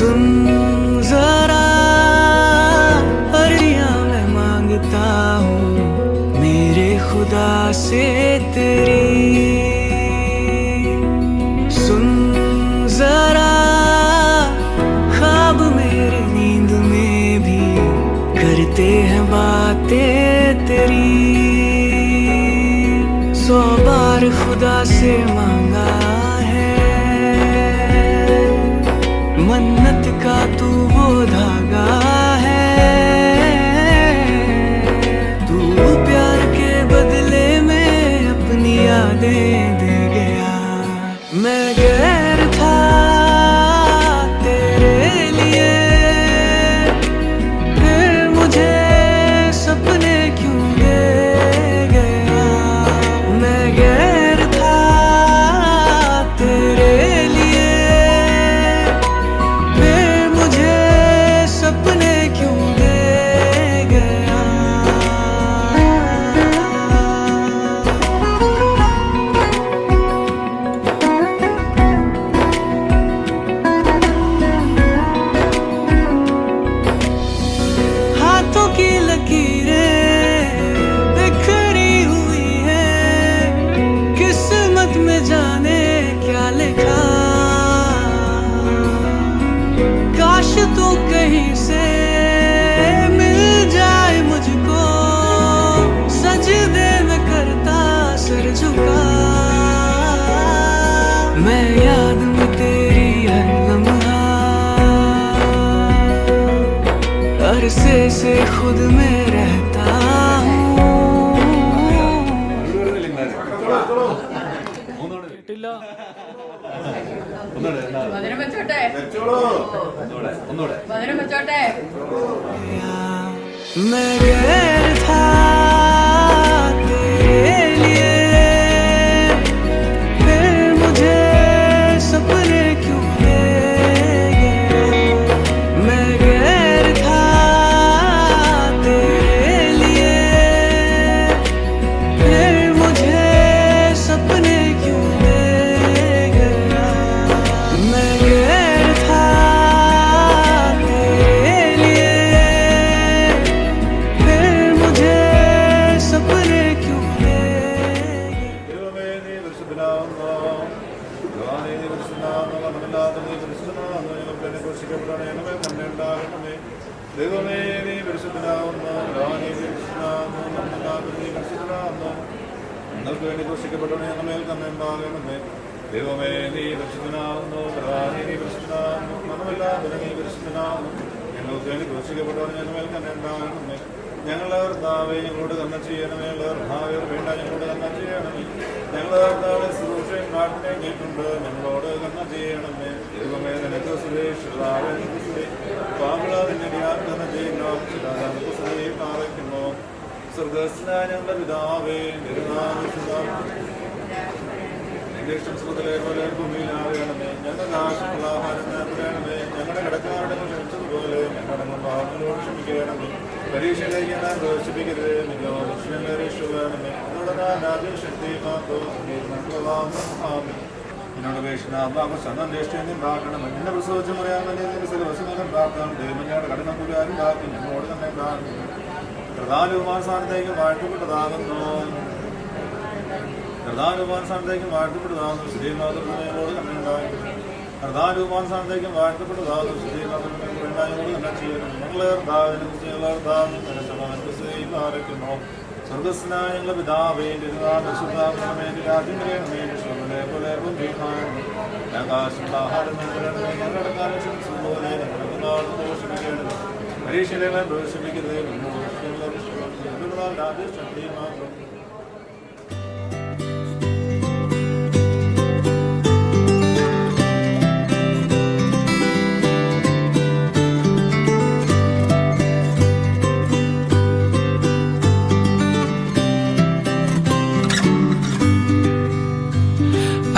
सुन जरा अर्जियां मैं मांगता हूँ मेरे खुदा से तेरी। सुन जरा ख्वाब मेरे नींद में भी करते हैं बातें तेरी। 100 बार खुदा से मांगा मन्नत का तू वो धागा है, तू प्यार के बदले में अपनी यादें दे गया। मैं गैर था तेरे लिए, फिर मुझे सपने क्यों दे गया। मैं गैर था तेरे तो कहीं से मिल जाए मुझको, सजदे में करता सर झुका। मैं याद में तेरी हर लम्हा अरसे से खुद में रहता हूँ। मैं गैर था तेरे लिए, फिर मुझे सपने क्यों दे गया। मैं गैर था तेरे लिए, फिर मुझे सपने क्यों दे गया। मैं गैर था तेरे लिए, फिर मुझे सपने क्यों दे നിങ്ങൾക്ക് വേണ്ടി ക്രൂശിക്കപ്പെട്ടവനെ ഞങ്ങളുടെ മേൽ തന്നെ ഉണ്ടാകണമേ. ദൈവമേ നീ പരിശുദ്ധനാകുന്നു, പ്രധാനി നീ പരിശുദ്ധനാകുന്നു, മതമില്ലാതെ നീ പരിശുദ്ധനാകുന്നു. ഞങ്ങൾക്ക് വേണ്ടി ക്രൂശിക്കപ്പെട്ടവനെ ഞങ്ങളുടെ മേൽ തന്നെ ഉണ്ടാകണമേ. ഞങ്ങളുടെ കർത്താവേ ഞങ്ങളോട് കരുണ ചെയ്യണമേ. കർത്താവേ വേണ്ട ഞങ്ങളോട് കരുണ ചെയ്യണമേ. ഞങ്ങളുടെ കർത്താവെ ശുശ്രൂഷയും പ്രാർത്ഥനയും കേട്ടുണ്ട്, ഞങ്ങളോട് കരുണ ചെയ്യണമേ. ദൈവമേ നിനക്ക് സുരേഷിതാവേ പാപിളാതിന്റെ കരുണ ചെയ്യുന്നു, പാറയ്ക്കുന്നു. സ്വർഗസ്നായ ഞങ്ങളുടെ പിതാവേ നിന്റെ ഇഷ്ടം സുഖത്തിലെ പോലെ ഭൂമിയിലാകണമേ. ഞങ്ങളുടെ ആവശ്യമുള്ള ആഹാരം തരണമേ. ഞങ്ങളുടെ കടക്കാരുടെ ക്ഷമിച്ചതുപോലെ ഞങ്ങളുടെ പാപങ്ങളോട് ക്ഷമിക്കണമേ. പരീക്ഷയിലേക്ക് ഞാൻ പ്രവേശിപ്പിക്കരുത്, നിങ്ങളെ രക്ഷിക്കണമേ. എന്നോട് രാജ്യം ശക്തി എന്നോട് പേക്ഷണാത്മാക്ഷം പ്രാർത്ഥനം എന്നെ പ്രസവിച്ച് പറയാൻ തന്നെ ദിവസം പ്രാർത്ഥന. ദൈവം ഞങ്ങളുടെ കഠിന കൂടാനും പ്രാർത്ഥന ഞങ്ങളോട് തന്നെ പ്രാർത്ഥന. പ്രധാനസ്ഥാനത്തേക്ക് വാഴ്ത്തപ്പെട്ടതാകുന്നു, പ്രധാനസ്ഥാനത്തേക്ക് വാഴ്ത്തപ്പെട്ടതാകുന്നു. ശ്രീമാതൃമയോട് തന്നെ ഉണ്ടാകുന്നു. പ്രധാനസ്ഥാനത്തേക്ക് വാഴ്ത്തപ്പെട്ടതാകുന്നു. ശ്രീമാതൃമയോട് തന്നെ ചെയ്യുന്നു. ഞങ്ങളെ ആരക്കുന്നു. സ്വർഗസ്നായ ഞങ്ങളുടെ പിതാവേ രാജ്യം പോലെ ആകാശമുള്ള ആഹാരം ഞങ്ങളുടെ കാലം പോലെ ക്ഷമിക്കേണ്ടത്. പരീക്ഷയിലെ പ്രവേശിപ്പിക്കരുത്. ശക്തി മാത്രം.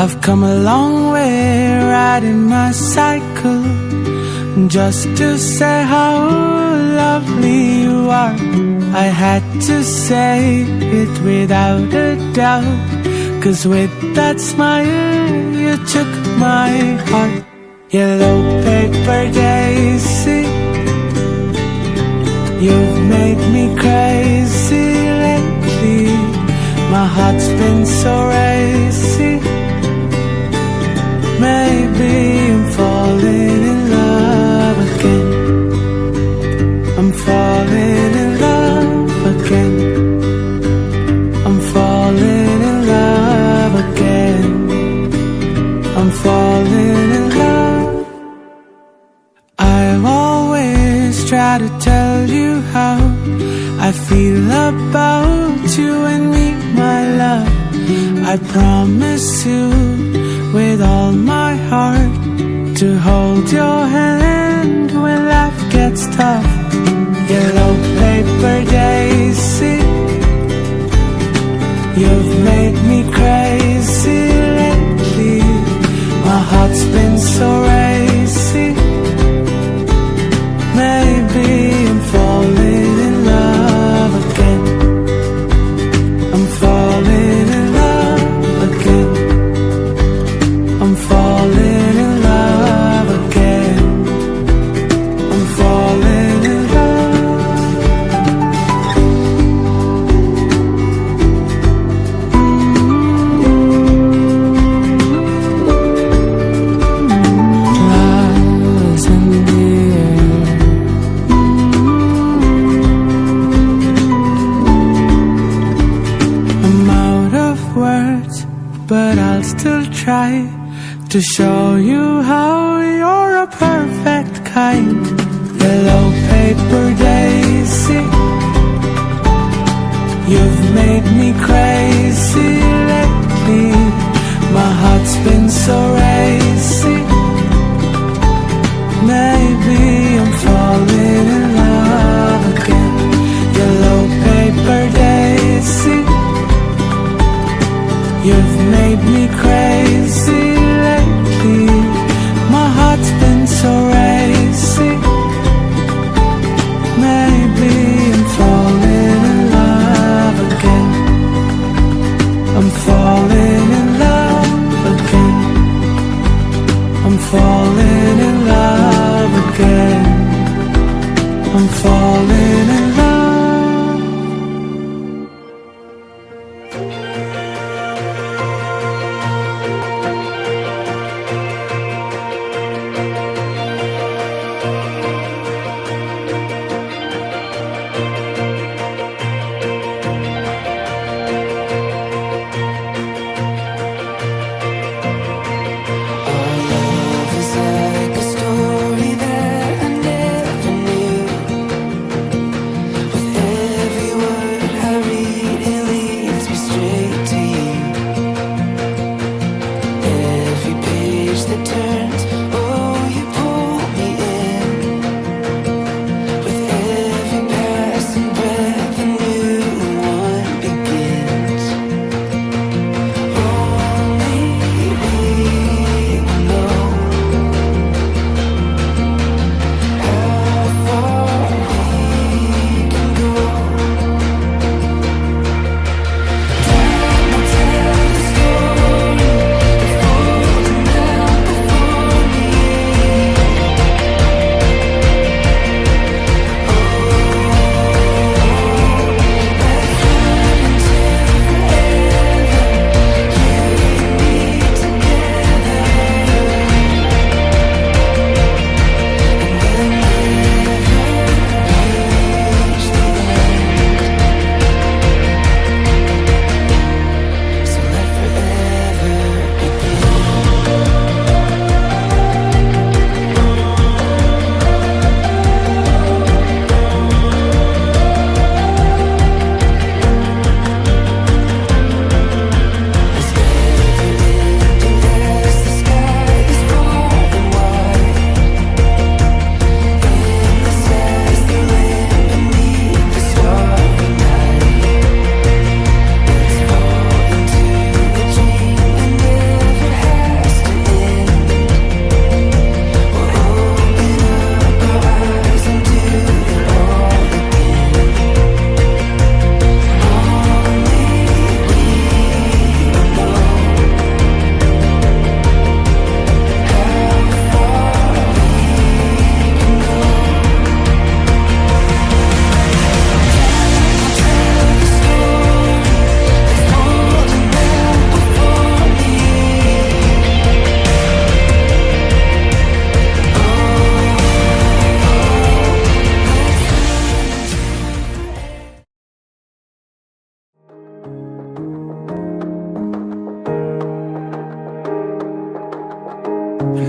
I've come a long way riding my cycle just to say how lovely you are. I had to say it without a doubt, 'cause with that smile you took my heart. Yellow paper daisy, you've made me crazy lately. My heart's been so racy. Maybe I'm falling in love again. I'm falling in love again. I'm falling in love again. I'm falling in love. I always try to tell you how I feel about you and me, my love. I promise you with all my heart to hold your hand when life gets tough. Yellow paper daisy, you've made me crazy lately. My heart's been so racy. Maybe I'm falling in love again. I'm falling in love again. I'm falling in love again. I'm falling in love is in the air. I'm out of words, but I'll still try to show you how you're a perfect kind. Yellow paper daisy, you've made me crazy lately. My heart's been so racy. Maybe I'm falling in love again. Yellow paper daisy, you've made me crazy lately. My heart's been so racy. Maybe I'm falling in love again. I'm falling in love again. I'm falling in love again. I'm falling in love.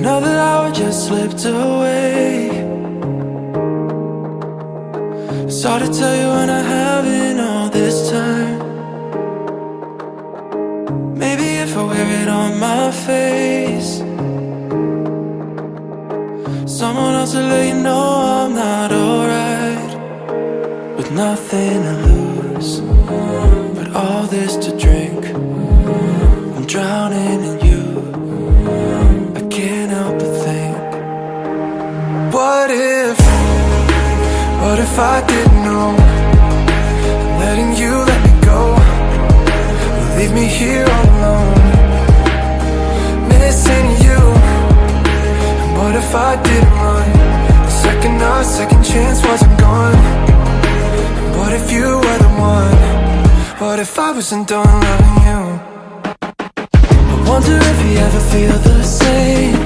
Another hour just slipped away. It's hard to tell you when I haven't all this time. Maybe if I wear it on my face, someone else will let you know I'm not alright. With nothing to lose, but all this to drink. I'm drowning in you, I can't help but think. What if I didn't know? Letting you let me go will leave me here all alone, missing you. And what if I didn't run? The second chance wasn't gone. And what if you were the one? What if I wasn't done loving you? I wonder if you ever feel the same,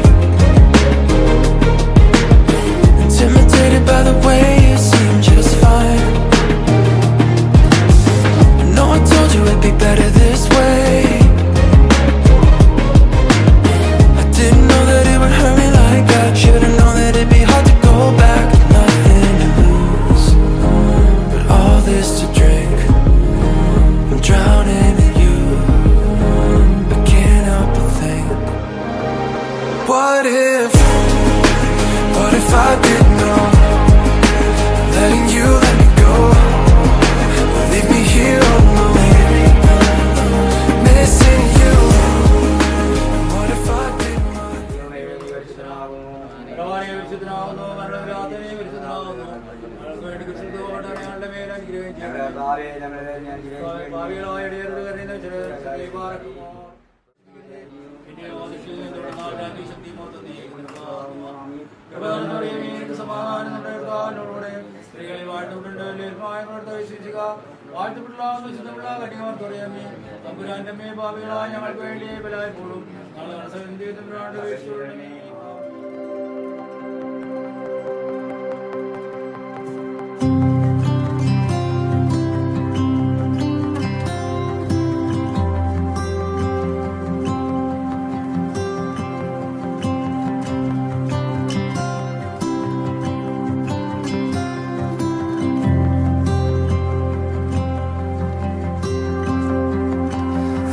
intimidated by the way you seem just fine. I know I told you it'd be better this way. I didn't know that it would hurt me like that. Should've known that it'd be hard to go back. Nothing to lose, but all this to drink. I'm drowning in you, I can't help but think. What if I didn't know? Letting you let me go will leave me here alone, missing you. What if I didn't run?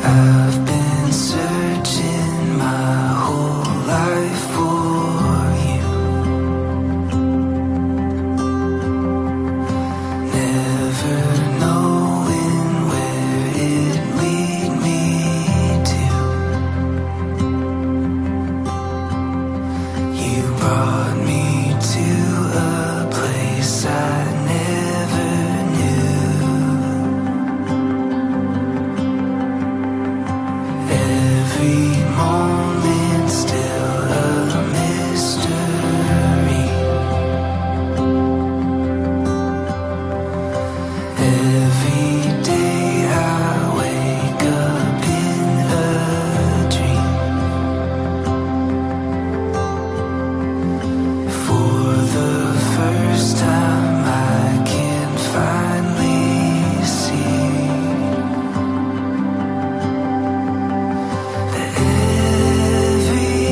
I've been searching my whole life for you, never knowing where it'd lead me to. You brought me to a place I never knew. Every moment still a mystery. Every day I wake up in a dream. For the first time I can finally see that every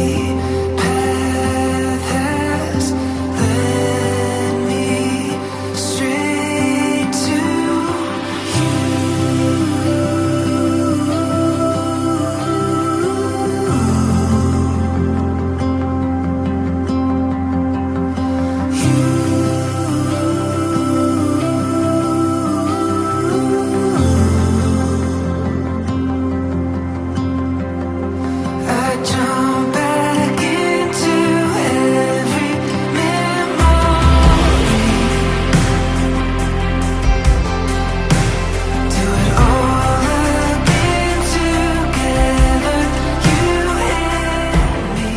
path has led me straight to I jump back into every memory. Do it all again together, you and me.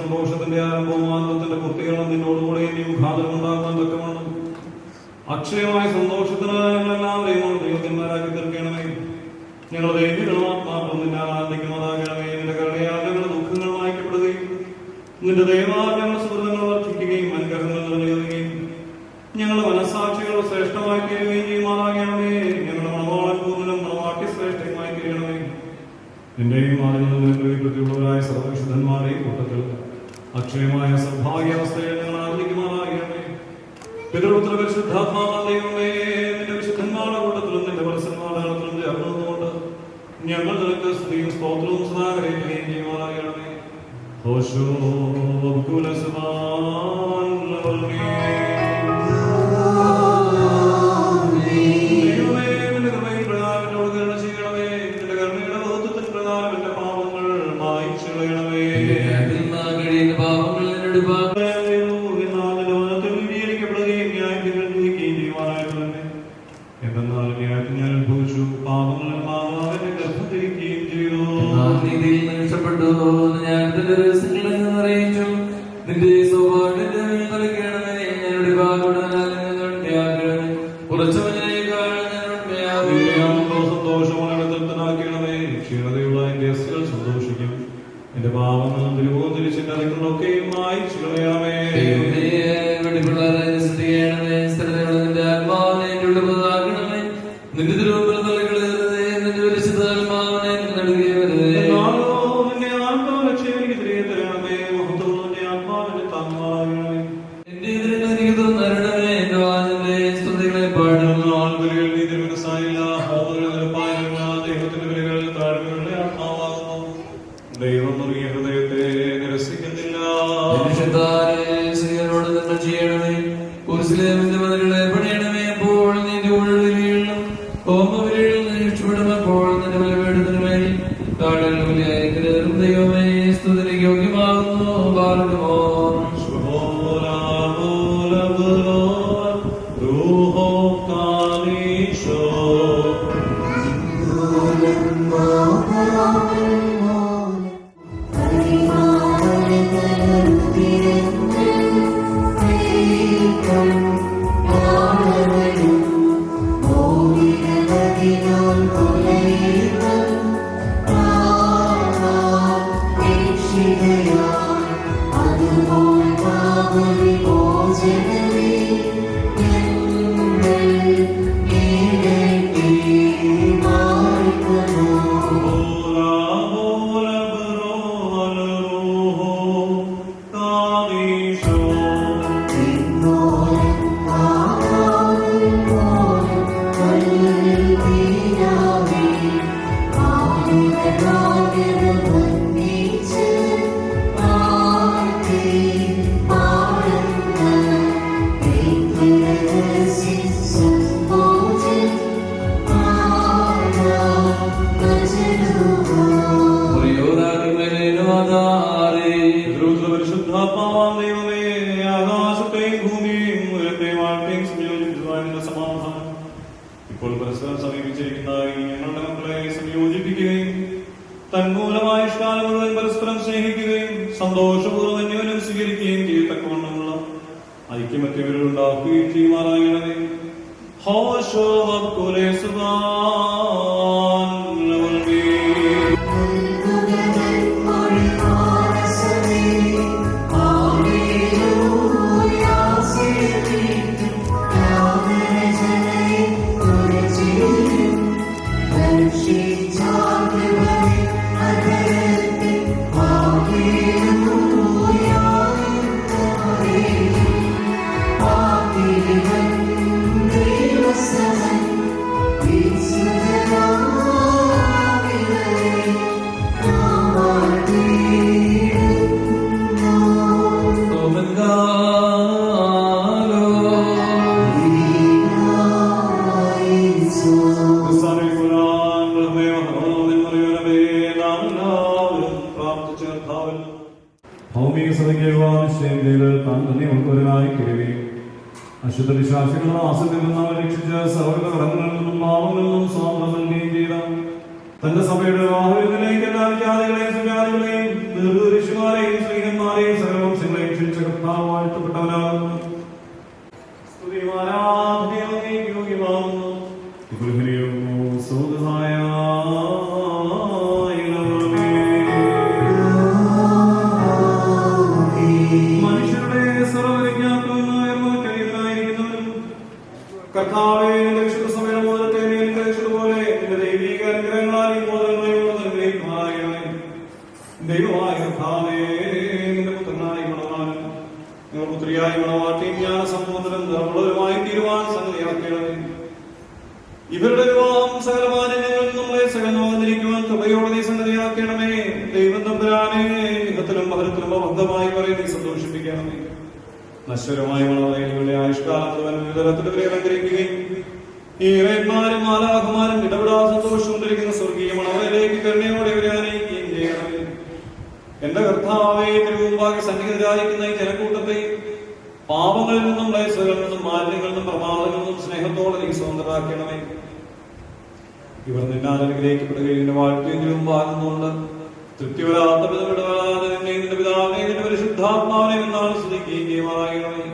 സന്തോഷത്തിന്റെ ആരംഭവും ആനന്ദത്തിന്റെ കുട്ടികളും നിന്നോടുകൂടെ ഇനിയും ഘാതകമുണ്ടാകുവാൻ തക്കമാണ്. അക്ഷയമായ സന്തോഷത്തിന് ഞങ്ങളെല്ലാവരെയും ദൈവത്തിന്മാരാക്കി തീർക്കണമേ. ഞങ്ങളുടെ ദൈവങ്ങളും ആത്മാക്കളും നിന്നെ ആനന്ദിക്കുന്നതാകണമേ. നിന്റെ കരുണയാൽ ഞങ്ങളുടെ ദുഃഖങ്ങൾ വായിക്കപ്പെടുകയും നിന്റെ ദൈവമാൽ ഞങ്ങളുടെ സുഹൃത്തുക്കൾ വർദ്ധിക്കുകയും അനുഗ്രഹങ്ങൾ നിറഞ്ഞുകയും ഞങ്ങളുടെ മനസ്സാക്ഷികൾ ശ്രേഷ്ഠമായി തീരുകയും ചെയ്യുമാറാകണമേ. ഞങ്ങളുടെ നിന്റെയും ആളുകളിൽ പ്രതിയുള്ളവരായ സർവവിശുദ്ധന്മാരെയും കൂട്ടത്തിൽ അക്ഷയമായ സൗഭാഗ്യാവസ്ഥയെ ഞങ്ങൾ ആർജിക്കുമാറാകണമേ. പിതൃപുത്ര പരിശുദ്ധാത്മാവേ, നിന്റെ വിശുദ്ധന്മാരുടെ കൂട്ടത്തിലും നിന്റെ പരസ്യന്മാരുടെ കൂട്ടത്തിലും ചേർന്നതുകൊണ്ട് ഞങ്ങൾ നിനക്ക് സ്തുതിയും സ്തോത്രവും സദാ കരയുകയും ചെയ്യുമാറാകണമേ. ഹോശോ കുലസുബാൻ സന്തോഷിക്കും. എന്റെ പാവങ്ങളും തിരുവോതിരിച്ചിട്ടൊക്കെയും വായിച്ചു കളയണമേ. നിന്റെ തിരുവോതിരി ദൈവം നൽകിയ ഹൃദയത്തെ നിരസിക്കുന്നില്ല. ദൈവമേ സ്തുതിക്ക് യോഗ്യമാകുന്നു. ഇപ്പോൾ പരസ്പരം സമീപിച്ചിരിക്കുന്ന ഞങ്ങളുടെ മക്കളെ സംയോജിപ്പിക്കുകയും തന്മൂലമായ ഇഷ്ടാനം മുഴുവൻ പരസ്പരം സ്നേഹിക്കുകയും സന്തോഷപൂർവ്വം അന്യോന്യം സ്വീകരിക്കുകയും ചെയ്യത്തക്കവണ്ണമുള്ള ഐക്യമത്യവരിൽ ഉണ്ടാക്കുകയും ചെയ്യുമാറാകണമേ. ഹോശോ വക്കുലേ സുബാൻ ഭൗമിക സഭയ്ക്ക് നിശ്ചയം ചെയ്ത് താൻ തന്നെ ഉൾക്കൊരായി കിരുകയും അശുദ്ധ വിശ്വാസികളുടെ ആസത്തിൽ നിന്നും രക്ഷിച്ച് സൗഹൃദ കടങ്ങളിൽ നിന്നും പാവങ്ങളിൽ നിന്നും സ്വാതന്ത്ര്യം നൽകുകയും ചെയ്ത തന്റെ സഭയുടെ വാഹനത്തിലേക്ക് എല്ലാ വിജാതികളെയും സുജാതികളെയും ദീർഘദർശിമാരെയും സ്ത്രീഹന്മാരെയും സർവവംശങ്ങളെയും ക്ഷണിച്ച കർത്താവ് വാഴ്ത്തപ്പെട്ടവനാകുന്നു. യോഗ്യമാകുന്നു മനുഷ്യരുടെ സർവ്വവിജ്ഞാനത്തിനായിരിക്കുന്നവരും കർത്താവേ, നിന്റെ വിശുദ്ധ സമയം മോദത്തെ നീ അനുഗ്രഹിച്ചതുപോലെ നിന്റെ ദൈവീക അനുഗ്രഹങ്ങളാൽ ഈ മോദങ്ങളെ ഇവരുടെ വിവാഹം സകലമാനങ്ങളിൽ നമ്മളെ സകലമാതിരിക്കുവാൻ കൃപയോടെ നീ സന്നദ്ധയാക്കണമേ. ദൈവം തമ്പുരാനെ യുഗത്തിലും പകരത്തിലും അബദ്ധമായി പറയും നീ സന്തോഷിപ്പിക്കണമേ. നശ്വരമായ മണവറയിലൂടെ ആയുഷ്കാലം മുഴുവൻ വിതരത്തിലവരെ അലങ്കരിക്കുകയും ഈ ഇറയന്മാരും മാലാഖമാരും ഇടപെടാതെ സന്തോഷം ധരിക്കുന്ന സ്വർഗീയ മണവറയിലേക്ക് കരുണയോടെ ഇവരെ ആനയിക്കുകയും ചെയ്യണമേ. എന്റെ കർത്താവേ, തിരുമുമ്പാകെ സന്നിഹിതരായിരിക്കുന്ന ഈ ജനക്കൂട്ടത്തെ പാപങ്ങളിൽ നിന്നും ക്ലേശങ്ങളിൽ നിന്നും മാലിന്യങ്ങളിൽ നിന്നും പ്രമാദങ്ങളിൽ നിന്നും സ്നേഹത്തോടെ നീ സ്വതന്ത്രരാക്കണമേ. ഇവർ നിന്നാൽ അനുഗ്രഹിക്കപ്പെടുകയും വാഴ്ത്തിയെങ്കിലും വാങ്ങുന്നുണ്ട് തൃപ്തി വരാത്ത വിധമിടവരാതെ നിന്നെ നിന്റെ പിതാവിനെ നിന്റെ പരിശുദ്ധാത്മാവിനെ എന്നാൾ സ്തുതിക്കുകയും ചെയ്യുമാറാകണമേ.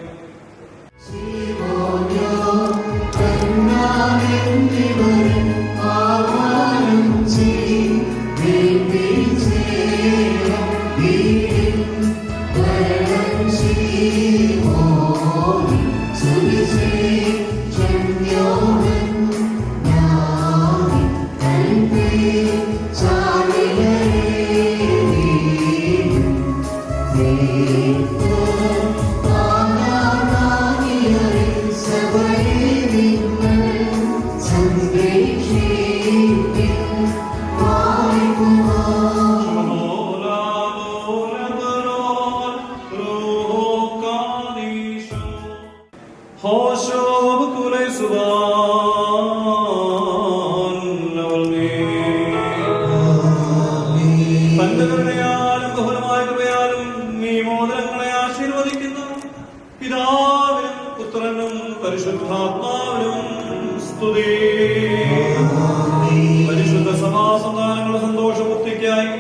പരിശുദ്ധ സമാസന്താനങ്ങളുടെ സന്തോഷപൂർത്തിക്കായി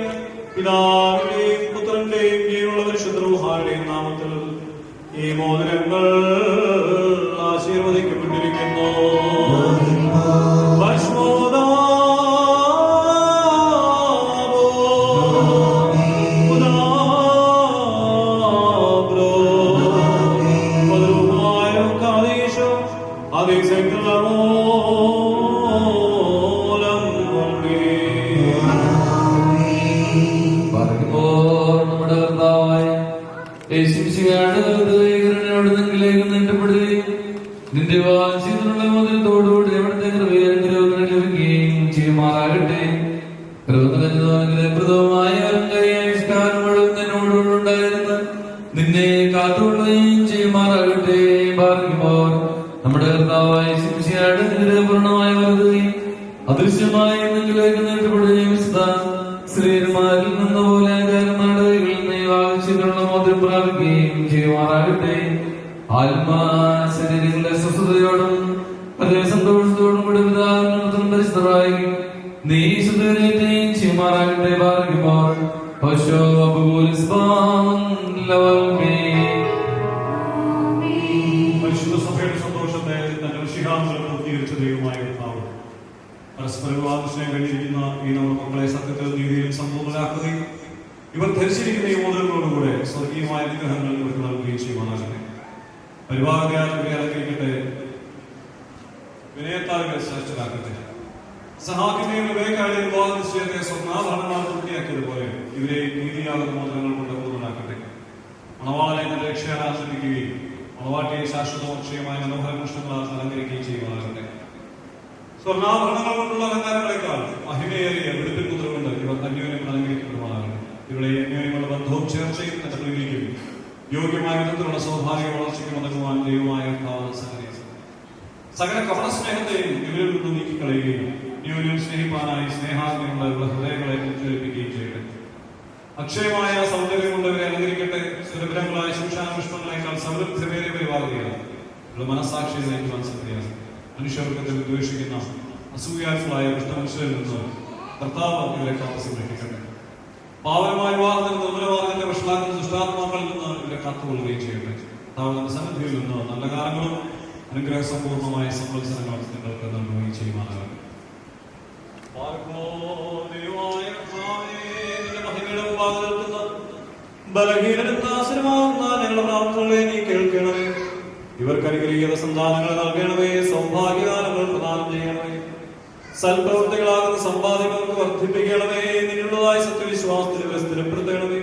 പിതാവിന്റെയും പുത്രന്റെയും ജീവനുള്ള പരിശുദ്ധ റൂഹായുടെയും നാമത്തിൽ ഈ മോതിരങ്ങൾ ആശീർവദിക്കപ്പെട്ടിരിക്കുന്നു. നിന്റെ വാചിലുള്ള മുതലത്തോടുകൂടി എവിടത്തെ ലഭിക്കുകയും ചെയ്യുമാറാകട്ടെ. പ്രദമായ ആവിഷ്കാരം മുഴുവൻ നിന്നോടുണ്ടായിരുന്ന നിന്നെ കാത്തുകൊള്ളുകയും ചെയ്യുമാറാകട്ടെ. ഭാഗ്യമാർ നമ്മുടെ കർത്താവായ ശിംശിയാട് പൂർണ്ണമായ വർദ്ധയും അദൃശ്യമായി എന്തെങ്കിലേക്ക് നേട്ടപ്പെടുകയും ശ്രീമാരിൽ നിന്ന പോലെ നാടുകളിൽ നീ വാങ്ങിച്ചിട്ടുള്ള മോതിരം പ്രാപിക്കുകയും ചെയ്യുമാറാകട്ടെ. ആത്മാ ശരീരങ്ങളുടെ സ്വസ്ഥതയോടും അതേ സന്തോഷത്തോടും കൂടി പരിശുദ്ധരായി നീ ശുദ്ധീകരിക്കുകയും ചെയ്യുമാറാകട്ടെ. ഭാഗ്യമാർ പരിശുദ്ധ സഭയുടെ സന്തോഷത്തെ തന്റെ ഋഷിഹാന്തരം പൂർത്തീകരിച്ച ദൈവമായ കർത്താവ് പരസ്പര വിവാദം കഴിഞ്ഞിരിക്കുന്ന ഈ നമ്മുടെ മക്കളെ സത്യത്തിൽ നീതിയിലും സമ്പൂർണ്ണരാക്കുകയും ഇവർ ധരിച്ചിരിക്കുന്ന ഈ മോദങ്ങളോടുകൂടെ സ്വർഗീയമായ വിഗ്രഹങ്ങൾ ഇവർക്ക് നൽകുകയും ചെയ്യുമാറാകട്ടെ. പരിപാടിയാൽ ഇവരെ അലങ്കരിക്കട്ടെ, വിനയത്താൽ ഇവരെ ശ്രേഷ്ഠരാക്കട്ടെ. സഹാക്കിനെയും വിവേകാടിയ വിവാഹ നിശ്ചയത്തെ സ്വർണ്ണാഭരണങ്ങൾ പൂർത്തിയാക്കിയതുപോലെ ഇവരെ നീതിയാകുന്ന മോദങ്ങൾ കൊണ്ട് പൂർണ്ണരാക്കട്ടെ. മണവാളനെ നല്ല രക്ഷയാൽ ആസ്വദിക്കുകയും മണവാട്ടിയെ ശാശ്വതമോക്ഷയമായ മനോഹര കൃഷ്ണങ്ങളാൽ അലങ്കരിക്കുകയും ചെയ്യുമാറാകട്ടെ. സ്വർണ്ണാഭരണങ്ങൾ കൊണ്ടുള്ള അലങ്കാരങ്ങളെക്കാൾ മഹിമയേറിയ വെളുപ്പിൻ മുദ്ര കൊണ്ട് ഇവർ അന്യോന്യം അലങ്കരിക്കപ്പെടുമാറാകട്ടെ. ഇവരുടെ അന്യോന്യമുള്ള ബന്ധവും ചേർച്ചയും തന്റെ പ്രീതിക്കും യോഗ്യമായ വിധത്തിലുള്ള സ്വാഭാവിക വളർച്ചയ്ക്ക് മടങ്ങുവാൻ ദൈവമായ സകല കപട സ്നേഹത്തെയും ഇവരിൽ നിന്നും നീക്കിക്കളയുകയും ന്യൂനം സ്നേഹിപ്പാനായി സ്നേഹാഗ്നിയുള്ള ഹൃദയങ്ങളെ ഉജ്ജ്വലിപ്പിക്കുകയും ചെയ്യട്ടെ. അക്ഷയമായ സൗന്ദര്യം കൊണ്ടവരെ അലങ്കരിക്കട്ടെ. സുരഭിരങ്ങളായ ശിക്ഷാനുഷ്ഠങ്ങളെക്കാൾ സമൃദ്ധമേറിയ പരിപാടിയാണ് മനസാക്ഷിയെ നയിക്കുവാൻ സാധ്യതയാണ്. മനുഷ്യവർഗത്തെ വിദ്വേഷിക്കുന്ന അസൂയാഫുള്ളായ കൃഷ്ണമനുഷ്യരിൽ നിന്ന് കർത്താവ് ഇവരെ കാത്തു സംരക്ഷിക്കട്ടെ. പാവനമായ വിവാഹത്തിന് നിർമ്മലവാദത്തിന്റെ വഷളാക്കുന്ന ദുഷ്ടാത്മാക്കളിൽ നിന്ന് ഇവരെ കാത്തുകൊള്ളുകയും ചെയ്യട്ടെ. കർത്താവിന്റെ സന്നിധിയിൽ നിന്ന് നല്ല കാലങ്ങളും അനുഗ്രഹ സമ്പൂർണമായ സംവത്സരങ്ങൾ നിങ്ങൾക്ക് നൽകുകയും ചെയ്യുമാറാകട്ടെ. ബലഹീനത്താസരമാകുന്ന ഞങ്ങളുടെ പ്രാർത്ഥനകളെ നീ കേൾക്കണമേ. ഇവർക്ക് അനുഗ്രഹീത സന്താനങ്ങൾ നൽകണമേ. സൗഭാഗ്യദാനങ്ങൾ പ്രദാനം ചെയ്യണമേ. സൽപ്രവൃത്തികളാകുന്ന സമ്പാദ്യങ്ങൾക്ക് വർദ്ധിപ്പിക്കണമേ. നിന്നുള്ളതായ സത്യവിശ്വാസത്തിൽ ഇവരെ സ്ഥിരപ്പെടുത്തണമേ.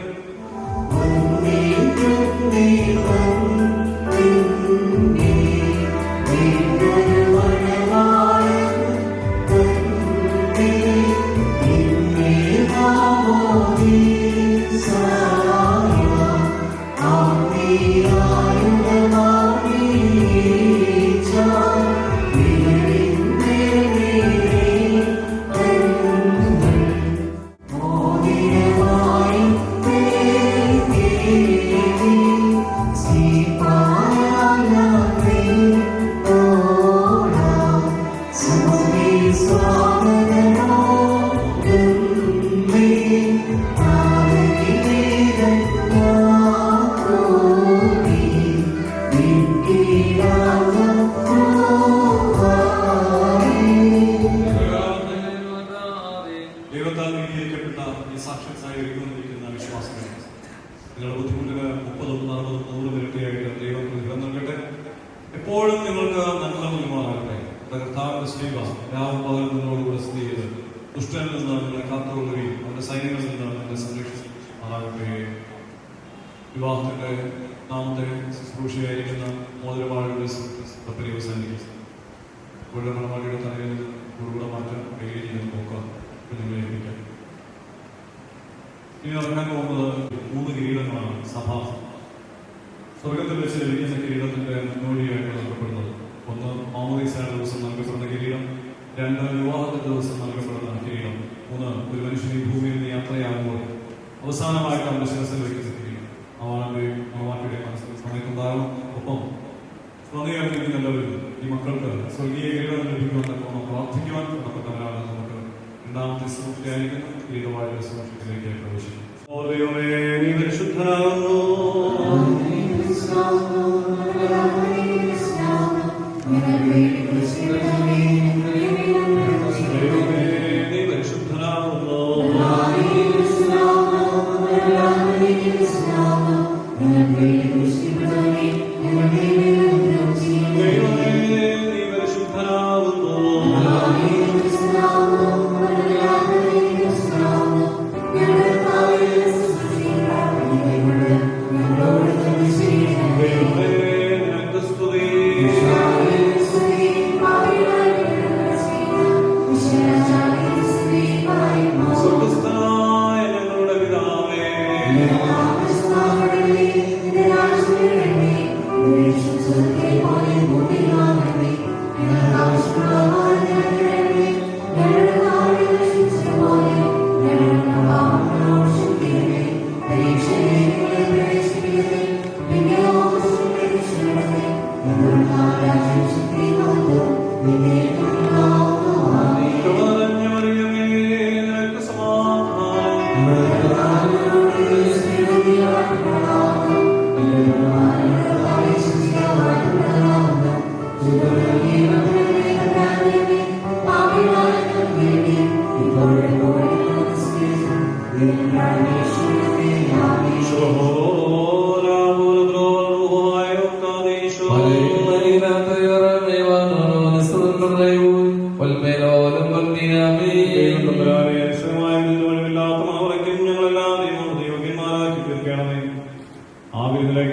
ദൈവത്താൽ നീതീകരിക്കപ്പെട്ട ഈ സാക്ഷാത്തായി ഒരുങ്ങിയിരിക്കുന്ന വിശ്വാസങ്ങൾ നിങ്ങളുടെ ബുദ്ധിമുട്ടിന് 30, 40, 100 ഇരട്ടിയായിട്ട് ദൈവം പ്രതിഫലം നൽകട്ടെ. എപ്പോഴും നിങ്ങൾക്ക് നന്മ നൽകുമാറാകട്ടെ. കർത്താവിന്റെ സ്നേഹ രാവും പകലും നിങ്ങളോടുകൂടെ സ്ഥിതി ചെയ്ത് ദുഷ്ടനിൽ നിന്ന് നിങ്ങളെ കാത്തുകൊള്ളുകയും അവരുടെ സൈന്യങ്ങളിൽ നിന്ന് നിങ്ങളെ സംരക്ഷിക്കുമാറാകട്ടെ. വിവാഹത്തിന്റെ നാമത്തെ ശുശ്രൂഷയായിരിക്കുന്ന മോതിരവാഴയുടെ അവസാനിക്കും. കുഴമണവാടിയുടെ തലയിൽ കുറുകൂടെ മാറ്റം കൈകരിക്കുന്ന പോക്ക നിങ്ങളെ ഏൽപ്പിക്കാം. ഇനി ഇറങ്ങാൻ പോകുന്നത് 3 കിരീടങ്ങളാണ്. സഭ സ്വർഗത്തിൽ വെച്ച് ലഭിക്കുന്ന കിരീടത്തിന്റെ മുന്നോടിയായിട്ട് നൽകപ്പെടുന്നത്. 1 മാമോദീസയുടെ ദിവസം നൽകപ്പെടുന്ന കിരീടം, 2 വിവാഹത്തിന്റെ ദിവസം നൽകപ്പെടുന്ന കിരീടം, 3 ഒരു മനുഷ്യൻ ഈ ഭൂമിയിൽ നിന്ന് യാത്രയാകുമ്പോൾ അവസാനമായിട്ട് അവന്റെ ശിരസിൽ വയ്ക്കുന്ന കിരീടം. അവളുടെയും മണവാട്ടിയുടെ മനസ്സിൽ സമയത്തുണ്ടാകും. ഒപ്പം സ്വാധീനിക്കുന്ന എല്ലാവരും ഈ മക്കൾക്ക് സ്വർഗീയ കിരീടം ലഭിക്കുവാൻ പ്രാർത്ഥിക്കുവാൻ നടപ്പെട്ടവരാണ്. നമുക്ക് 2ാമത്തെ സൂക്ഷിയായിരിക്കുന്ന കിരീടമായ സൂക്ഷിയിലേക്ക് പ്രവേശിക്കും. നീ പരിശുദ്ധനാകുന്നു.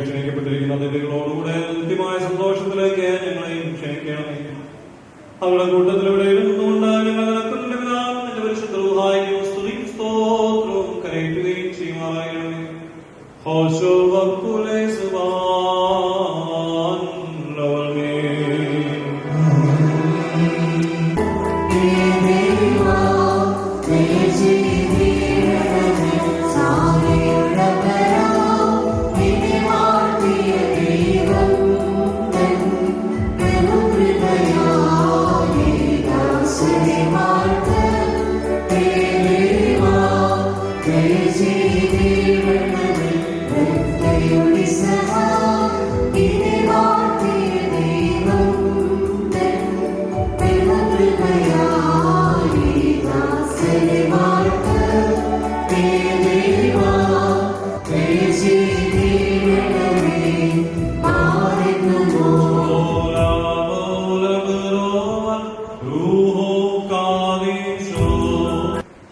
ക്ഷണിക്കപ്പെട്ടിരിക്കുന്ന അതിഥികളോടുകൂടെ നിത്യമായ സന്തോഷത്തിലേക്ക് ഞങ്ങളെയും ക്ഷണിക്കണമേ. അവരുടെ കൂട്ടത്തിലൂടെ ഇരുന്നുകൊണ്ട് ഞങ്ങൾ നിന്റെ പിതാവും നിന്റെ പരിശുദ്ധ റൂഹായിക്കും സ്തുതിയും സ്തോത്രവും കരയറ്റുകയും ചെയ്യുമാറാകണമേ. ഹോശോ വക്കുലേ സുബാൻ ലോൽമേ.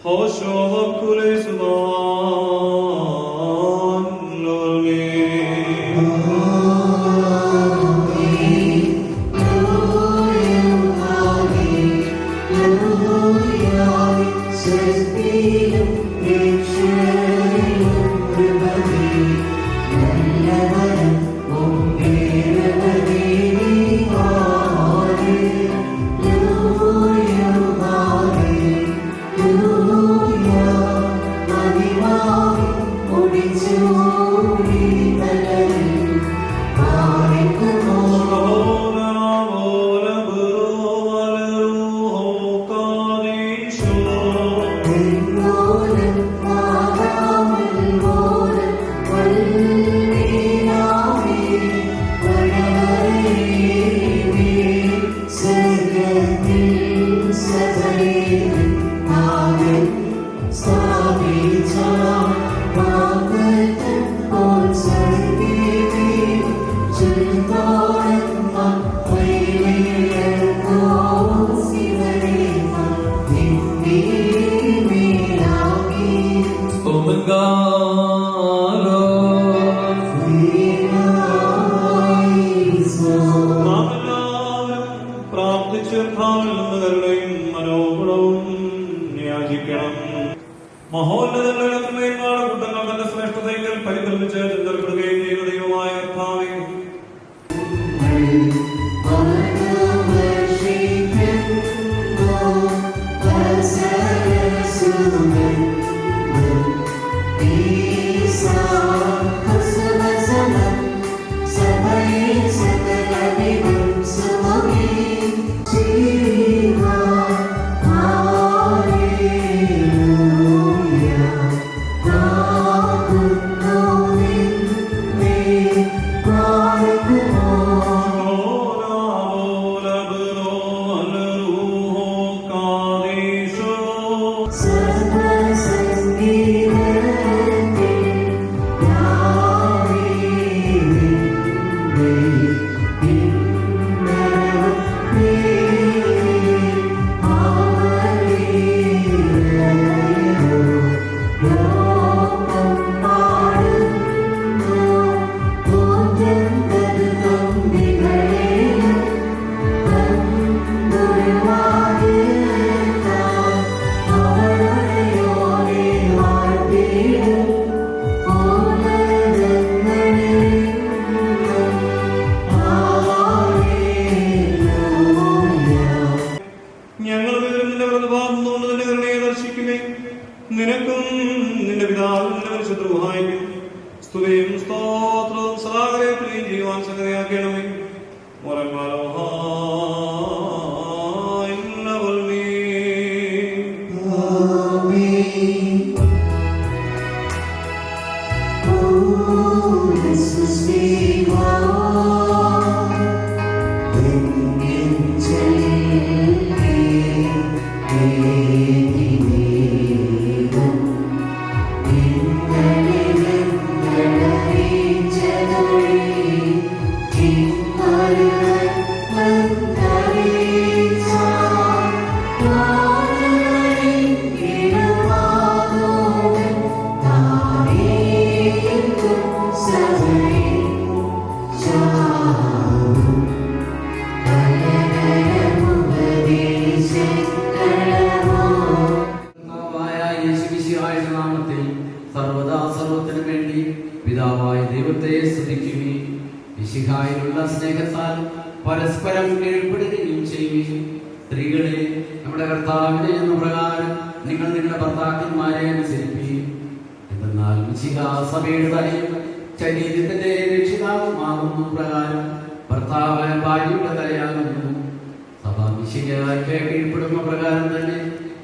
Oh മഹോന്നതങ്ങളുടെ കൂട്ടങ്ങൾ തന്റെ ശ്രേഷ്ഠതയിൽ പരികൽപ്പിച്ച് ചിന്തപ്പെടുകയും ചെയ്യുന്ന ദൈവമായ കർത്താവേ, നിനക്കും നിന്റെ പിതാവും നിന്റെ പരിശുദ്ധരുമായും സ്തുതിയും സ്തോത്രവും സദാകാലം ചെയ്യുവാൻ സംഗതിയാക്കണമേ. സ്നേഹത്താൽ പരസ്പരം കീഴ്പ്പെടുകയും ചെയ്യുകയും സ്ത്രീകളെ നമ്മുടെ കർത്താവിനെ എന്ന പ്രകാരം നിങ്ങൾ നിങ്ങളുടെ ഭർത്താക്കന്മാരെ അനുസരിക്കുകയും എന്നാൽ സഭയുടെ തലയും ശരീരത്തിന്റെ രക്ഷിതാവുമാകുന്നു പ്രകാരം ഭർത്താവ് ഭാര്യയുടെ തലയാകുന്നു. സഭ മിശിഹായ്ക്ക് കീഴ്പ്പെടുന്ന പ്രകാരം തന്നെ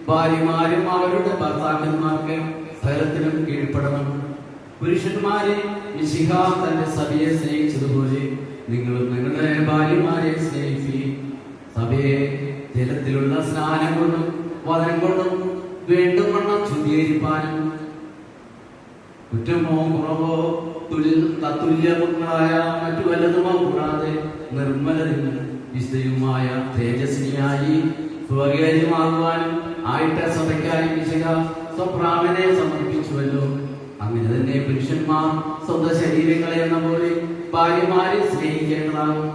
ഭാര്യമാരും അവരുടെ ഭർത്താക്കന്മാർക്ക് സകലത്തിനും കീഴ്പ്പെടണം. പുരുഷന്മാരെ മിശിഹ തന്റെ സഭയെ സ്നേഹിച്ചതുപോലെ നിങ്ങളും നിങ്ങളുടെ ഭാര്യമാരെ സ്നേഹിക്കുകയും സഭയെ ജലത്തിലുള്ള സ്നാനം കൊണ്ടും വചനം കൊണ്ടും വേണ്ടും വണ്ണം ശുദ്ധീകരിപ്പാനും കുറ്റമോ കുറവോ തത്തുല്യമുണ്ടായ മറ്റു വല്ലതുമോ കൂടാതെ നിർമ്മലരും വിശുദ്ധയുമായ തേജസ്വിനിയായി സ്വകാര്യമാകുവാനും ആയിട്ട് സഭയ്ക്കായി വിശുദ്ധ സ്വപ്രാമനെ സമർപ്പിച്ചുവല്ലോ. അങ്ങനെ തന്നെ പുരുഷന്മാർ സ്വന്തം ശരീരങ്ങളെ എന്ന പോലെ ഭാര്യമാരെ സ്നേഹിക്കേണ്ടതാകും.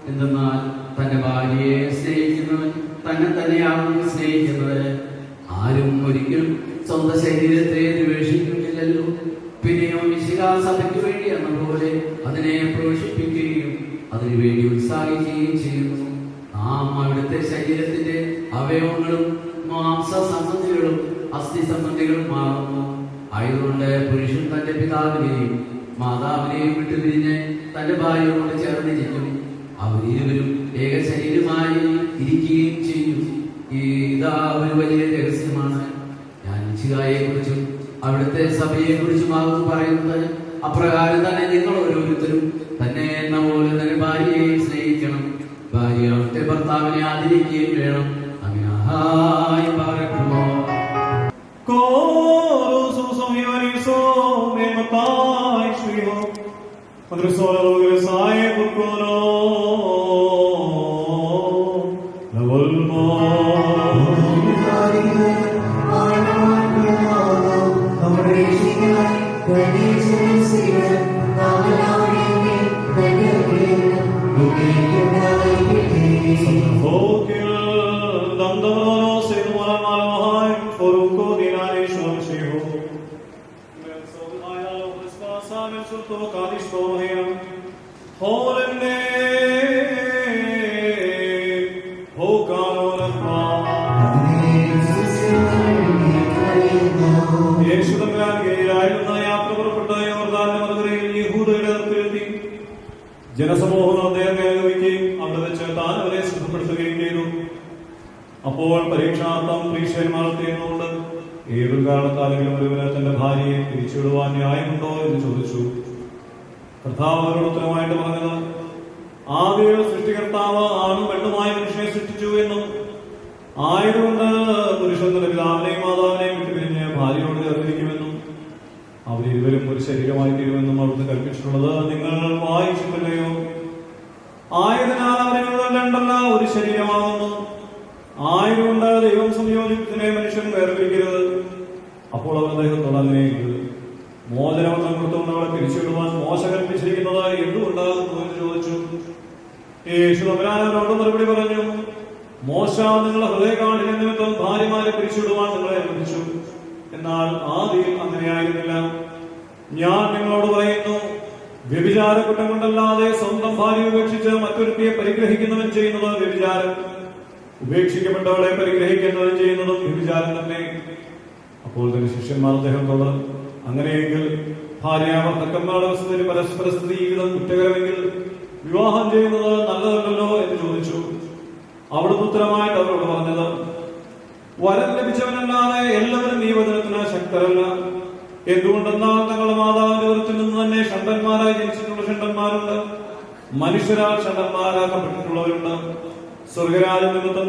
എന്തെന്നാൽ തന്റെ ഭാര്യയെ സ്നേഹിക്കുന്നവൻ തന്നെ തന്നെയാകും സ്നേഹിക്കുന്നത്. ആരും ഒരിക്കലും സ്വന്തം ശരീരത്തെ ദ്വേഷിക്കുന്നില്ലല്ലോ. പിന്നെയോ മിശിഹാ സഭയ്ക്ക് വേണ്ടി എന്ന പോലെ അതിനെ പ്രോത്സാഹിപ്പിക്കുകയും അതിനുവേണ്ടി ഉത്സാഹിക്കുകയും ചെയ്യുന്നു. നാം അവിടുത്തെ ശരീരത്തിന്റെ അവയവങ്ങളും മാംസ സംബന്ധികളും അസ്ഥി സംബന്ധികളും ആകുന്നു. ആയതുകൊണ്ട് പുരുഷൻ തന്റെ പിതാവിനെയും മാതാവിനെയും വിട്ടുപിരിഞ്ഞ് തന്റെ ഭാര്യയോട് ചേർന്നിരിക്കും. അവരിരുവരും ഏക ശരീരമായി ഇരിക്കുകയും ചെയ്യും. ഇതാ ഒരു വലിയ രഹസ്യമാണ്. ഞാൻ മിശിഹായെ കുറിച്ചും അവിടുത്തെ സഭയെ കുറിച്ചുമാകുന്നു പറയുന്നത്. അപ്രകാരം തന്നെ നിങ്ങൾ ഓരോരുത്തരും തന്നെ എന്ന പോലെ തന്നെ ഭാര്യയെ സ്നേഹിക്കണം. ഭാര്യ അവിടുത്തെ ഭർത്താവിനെ ആദരിക്കുകയും വേണം. അങ്ങനെ പറയപ്പെടുമോ ജനസമൂഹം അദ്ദേഹത്തെ അനുഗമിക്കുകയും അവിടെ വെച്ച് താൻ അവരെ ശുദ്ധപ്പെടുത്തുകയും ചെയ്തു. അപ്പോൾ പരീക്ഷാർത്ഥം പരീക്ഷന്മാർ തീർന്നുകൊണ്ട് ഏതൊരു കാരണത്താലെങ്കിലും ഒരുവന് തന്റെ ഭാര്യയെ തിരിച്ചുവിടുവാൻ ന്യായമുണ്ടോ എന്ന് ചോദിച്ചു. കർത്താവ് അവരോട് ഉത്തരമായിട്ട് പറഞ്ഞത്, ആദ്യ സൃഷ്ടികർത്താവ് ആണും പെണ്ണുമായ മനുഷ്യനെ സൃഷ്ടിച്ചു എന്നും ആയതുകൊണ്ട് പുരുഷൻ തന്റെ പിതാവിനെയും മാതാവിനെയും വിട്ടുപിരിഞ്ഞ് ഭാര്യയോട് ചേർന്നിരിക്കുമെന്നും അവരിരുവരും ഒരു ശരീരമായി തീരുമെന്നും അവിടുന്ന് കൽപ്പിച്ചിട്ടുള്ളത് നിങ്ങൾ വായിച്ചിട്ടില്ലയോ? ആയതിനാൽ അവരിൽ രണ്ടല്ല ഒരു ശരീരമാകുന്നു. ആയതുകൊണ്ട് ദൈവം സംയോജിപ്പിച്ചതിനെ മനുഷ്യൻ വേർപിരിക്കരുത്. അപ്പോൾ അവർ അദ്ദേഹത്തോട് അങ്ങനെയെങ്കിൽ മോചനമെന്ന കൊടുത്തുകൊണ്ട് അവളെ പിരിച്ചുവിടുവാൻ മോശ കൽപ്പിച്ചിരിക്കുന്നത് എന്തുകൊണ്ടാകുന്നു എന്ന് ചോദിച്ചു. യേശു തമ്പുരാനോട് മറുപടി പറഞ്ഞു, മോശ നിങ്ങളുടെ ഹൃദയകാഠിന്യ നിമിത്തം ഭാര്യമാരെ പിരിച്ചുവിടുവാൻ നിങ്ങളെ അനുവദിച്ചു. എന്നാൽ ആദിയിൽ അങ്ങനെയായിരുന്നില്ല. ഞാൻ നിങ്ങളോട് പറയുന്നു, വ്യഭിചാര കുറ്റം കൊണ്ടല്ലാതെ സ്വന്തം ഭാര്യ ഉപേക്ഷിച്ച് മറ്റൊരുത്തിയെ പരിഗ്രഹിക്കുന്നവൻ ചെയ്യുന്നത് വ്യഭിചാരം, ഉപേക്ഷിക്കപ്പെട്ടവളെ പരിഗ്രഹിക്കുന്നവൻ ചെയ്യുന്നതും വ്യഭിചാരം തന്നെ. അപ്പോൾ തന്നെ ശിഷ്യന്മാർ അദ്ദേഹത്തോട്, അങ്ങനെയെങ്കിൽ ഭാര്യാഭർത്തക്കന്മാരുടെ പരസ്പര സ്ത്രീകളും കുറ്റകരമെങ്കിൽ വിവാഹം ചെയ്യുന്നത് നല്ലതല്ലോ എന്ന് ചോദിച്ചു. അവിടുന്ന് ഉത്തരമായിട്ട് അവരോട് പറഞ്ഞത്, വരം ലഭിച്ചവനല്ലാതെ എല്ലാവരും ഈ വചനത്തിന് ശക്തരല്ല. എന്തുകൊണ്ടെന്നാൽ തങ്ങളുടെ മാതാവിന്റെ വരത്തിൽ നിന്ന് തന്നെ ഷണ്ടന്മാരായി ജനിച്ചിട്ടുള്ള ഷണ്ടന്മാരുണ്ട്, മനുഷ്യരാൽ ഷണ്ടന്മാരാക്കപ്പെട്ടിട്ടുള്ളവരുണ്ട്. സ്വർഗരാജ നിമിത്തം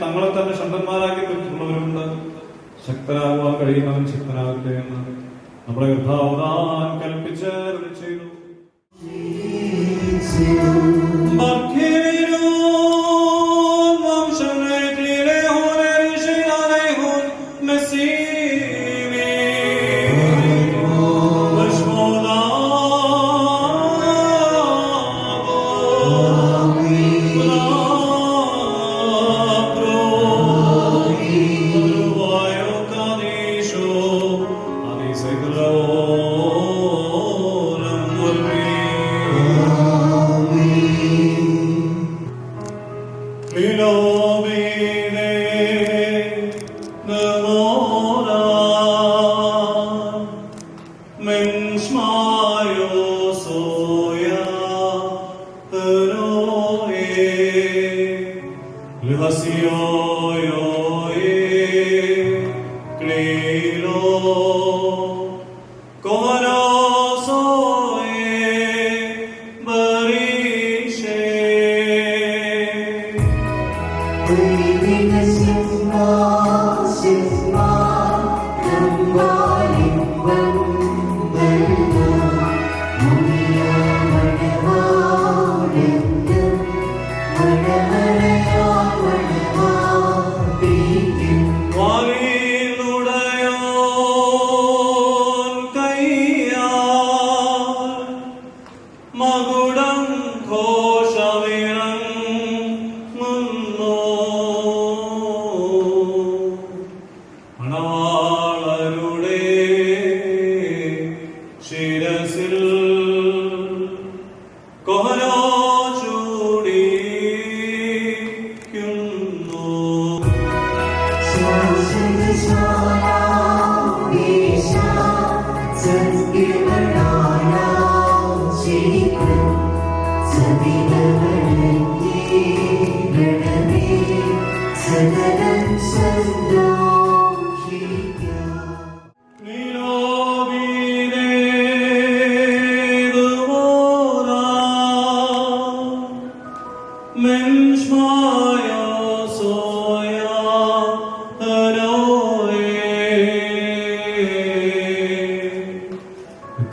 തങ്ങളെ തന്നെ ഷണ്ടന്മാരാക്കി പെട്ടിട്ടുള്ളവരുണ്ട്. ശക്തരാകുവാൻ കഴിയുന്നവൻ ശക്തനാകട്ടെ എന്ന് നമ്മുടെ കർത്താവ് താൻ കൽപ്പിച്ച് ചെയ്തു.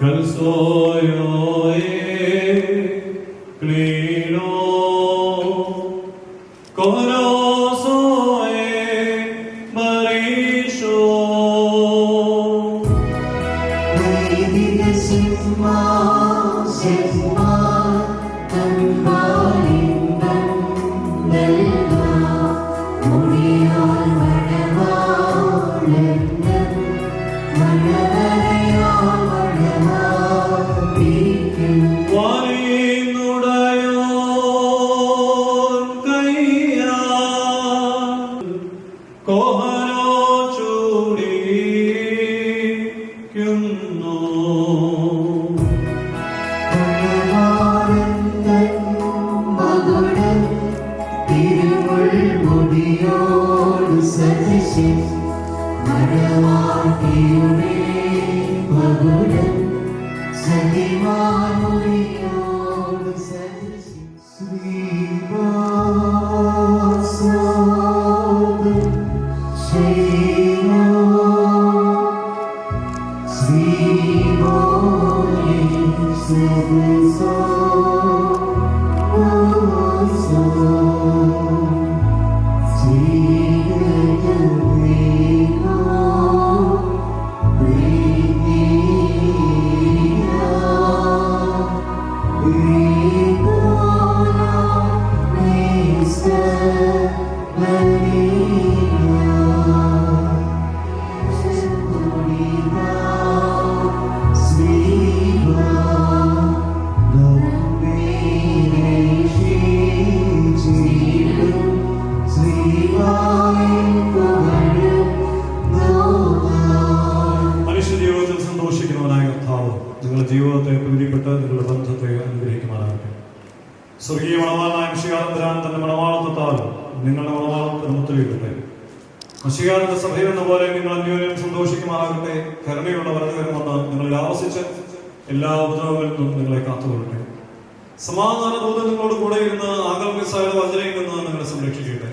Kal soyo സ്വർഗീയ മണവാളനായ മിശിഹാതമ്പുരാൻ തന്റെ മണവാളത്വത്താൽ നിങ്ങളുടെ മണവാളത്തിന് മുത്തലിടട്ടെ. മിശിഹായുടെ സഭയെന്ന പോലെ നിങ്ങൾ അന്യോന്യം സന്തോഷിക്കുമാറാകട്ടെ. കരുണയുള്ള വലതുകരം വന്ന് നിങ്ങളിൽ ആവസിച്ച് എല്ലാ ഉപദ്രവങ്ങളിൽ നിന്നും നിങ്ങളെ കാത്തുകൊള്ളട്ടെ. സമാധാന ദൂതൻ നിങ്ങളോട് കൂടെ ഇരുന്ന് ആകൽമിസായുടെ വഞ്ചനയിൽ നിന്ന് നിങ്ങളെ സംരക്ഷിക്കട്ടെ.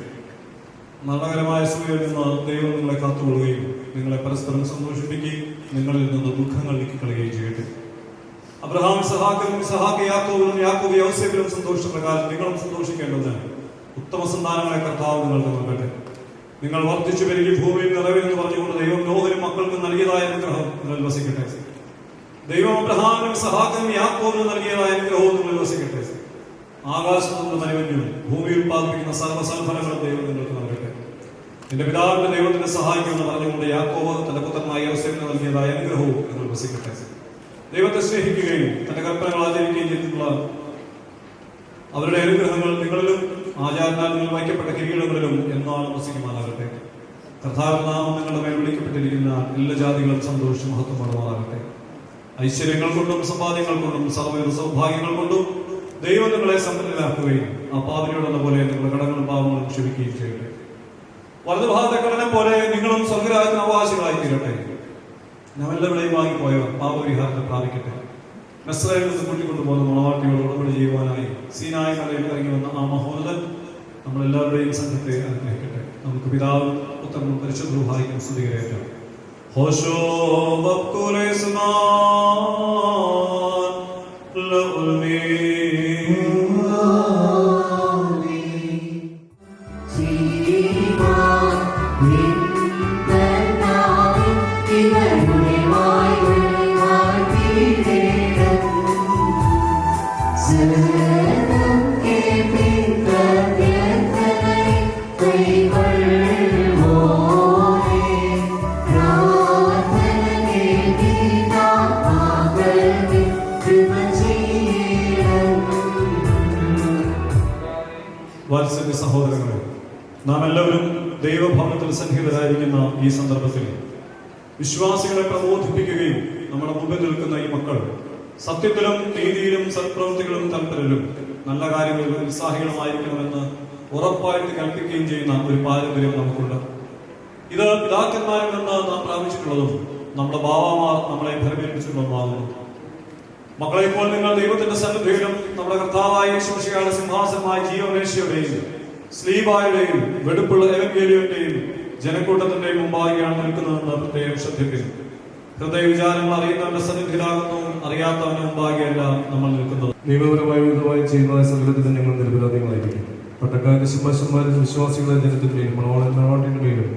മരണകരമായ സൂര്യയിൽ നിന്ന് ദൈവം നിങ്ങളെ കാത്തുകൊള്ളുകയും നിങ്ങളെ പരസ്പരം സന്തോഷിപ്പിക്കുകയും നിങ്ങളിൽ നിന്ന് ദുഃഖങ്ങൾ നീക്കിക്കളയുകയും ചെയ്യട്ടെ. അബ്രഹാം ഇസഹാക്ക് യാക്കോബിലും യാക്കോബ് യോസേഫിലും സന്തോഷിച്ച പ്രകാരം നിങ്ങളും സന്തോഷിക്കേണ്ടതിന് ഉത്തമ സന്താനങ്ങളെ കർത്താവ് നിങ്ങൾക്ക് നൽകട്ടെ. നിങ്ങൾ വർദ്ധിച്ചു പെരുകി ഭൂമിയിൽ നിറവേന്ന് പറഞ്ഞുകൊണ്ട് ദൈവം നോഹനും മക്കൾക്കും നൽകിയതായ അനുഗ്രഹം നിങ്ങളിൽ വസിക്കട്ടെ. ദൈവം അബ്രഹാമിനും ഇസഹാക്കിനും യാക്കോബിനും നൽകിയതായ അനുഗ്രഹവും നിങ്ങളിൽ വസിക്കട്ടെ. ആകാശത്തുള്ള മനുവന്യം ഭൂമി ഉത്പാദിപ്പിക്കുന്ന സർവ്വസൽഫലങ്ങളും ദൈവം നിങ്ങൾക്ക് നൽകട്ടെ. നിന്റെ പിതാവിന്റെ ദൈവത്തിനെ സഹായിക്കുമെന്ന് പറഞ്ഞുകൊണ്ട് യാക്കോബ് തന്റെ പുത്രനായ യോസേഫിന് നൽകിയതായ അനുഗ്രഹവും നിങ്ങൾ വസിക്കട്ടെ. ദൈവത്തെ സ്നേഹിക്കുകയും തന്റെ കൽപ്പനകൾ ആചരിക്കുകയും ചെയ്തിട്ടുള്ള അവരുടെ അനുഗ്രഹങ്ങൾ നിങ്ങളിലും ആചാരനാൽ നിങ്ങൾ വയ്ക്കപ്പെട്ട കിരീടങ്ങളിലും എന്നാളും വസിക്കുമാറാകട്ടെ. കർത്താവിന്റെ നാമം നിങ്ങളുടെ മേൽ വിളിക്കപ്പെട്ടിരിക്കുന്ന എല്ലാ ജാതികളും സന്തോഷ മഹത്വമാകുമാറാകട്ടെ. ഐശ്വര്യങ്ങൾ കൊണ്ടും സമ്പാദ്യങ്ങൾ കൊണ്ടും സർവ്വ സൗഭാഗ്യങ്ങൾ കൊണ്ടും ദൈവം നിങ്ങളെ സമ്പന്നരാക്കുകയും ആ പാപിനോടുള്ള പോലെ നിങ്ങളുടെ കടങ്ങളും പാവങ്ങളും ക്ഷമിക്കുകയും ചെയ്യട്ടെ. വലതുഭാഗത്തെ കടനെ പോലെ നിങ്ങളും സ്വർഗരാജ്യത്തിന് അവകാശികളായി തീരട്ടെ. ഞമെല്ലാവരെയും വാങ്ങിപ്പോയവർ പാപപരിഹാരത്തെ പ്രാപിക്കട്ടെ. മിസ്രയീമിൽ നിന്ന് കൂട്ടിക്കൊണ്ടുപോകുന്ന മണവാട്ടിയോട് ഉടമ്പടി ചെയ്യുവാനായി സീനായി മലയിൽ ഇറങ്ങി വന്ന ആ മഹോന്നതൻ നമ്മളെല്ലാവരുടെയും സംഘത്തെ അനുഗ്രഹിക്കട്ടെ. നമുക്ക് പിതാവും പുത്രനും പരിശുദ്ധ റൂഹായിക്കും സ്തുതികരേറ്റാം. ഹോശോ വാത്സല്യ സഹോദരങ്ങളെ, നാം എല്ലാവരും ദൈവഭവനത്തിൽ സന്നിഹിതരായിരിക്കുന്ന ഈ സന്ദർഭത്തിൽ വിശ്വാസികളെ പ്രബോധിപ്പിക്കുകയും നമ്മുടെ മുമ്പിൽ നിൽക്കുന്ന ഈ മക്കൾ സത്യത്തിലും നീതിയിലും സത്പ്രവൃത്തികളും തൽപരരും നല്ല കാര്യങ്ങളിൽ ഉത്സാഹികളുമായിരിക്കണമെന്ന് ഉറപ്പായിട്ട് കൽപ്പിക്കുകയും ചെയ്യുന്ന ഒരു പാരമ്പര്യം നമുക്കുണ്ട്. ഇത് പിതാക്കന്മാരിൽ നിന്ന് നാം പ്രാപിച്ചിട്ടുള്ളതും നമ്മുടെ ബാവാമാർ നമ്മളെ ഫലമേൽപ്പിച്ചിട്ടുള്ളതുമാകുന്നു. മക്കളെ, ഇപ്പോൾ നിങ്ങൾ ദൈവത്തിന്റെ സന്നിധിയിലും നമ്മുടെ കർത്താവായ യേശുമിശിഹായുടെ സിംഹാസനമായ ജീവനേശ്വരുടെയും സ്ലീബായുടെയും വെടുപ്പുള്ള എവങ്കേലിയന്റെയും ജനക്കൂട്ടത്തിന്റെയും മുമ്പാകെയാണ് നിൽക്കുന്നതെന്ന് പ്രത്യേകം ശ്രദ്ധിക്കുന്നു. ഹൃദയ വിചാരങ്ങൾ അറിയുന്നവന്റെ സന്നിധിയിലാകുന്നു, അറിയാത്തവന്റെ മുമ്പാകെയല്ല നമ്മൾ നിൽക്കുന്നത്. നിയമപരമായി വിധമായി ചെയ്യുന്നതായ സകലത്തിന് ഞങ്ങൾ നിരപരാധികളായിരിക്കും. പട്ടക്കാരുടെ സിംഹാസന്മാരും വിശ്വാസികളെ ജനത്തിന്റെയും മണവാട്ടിന്റെ മേലും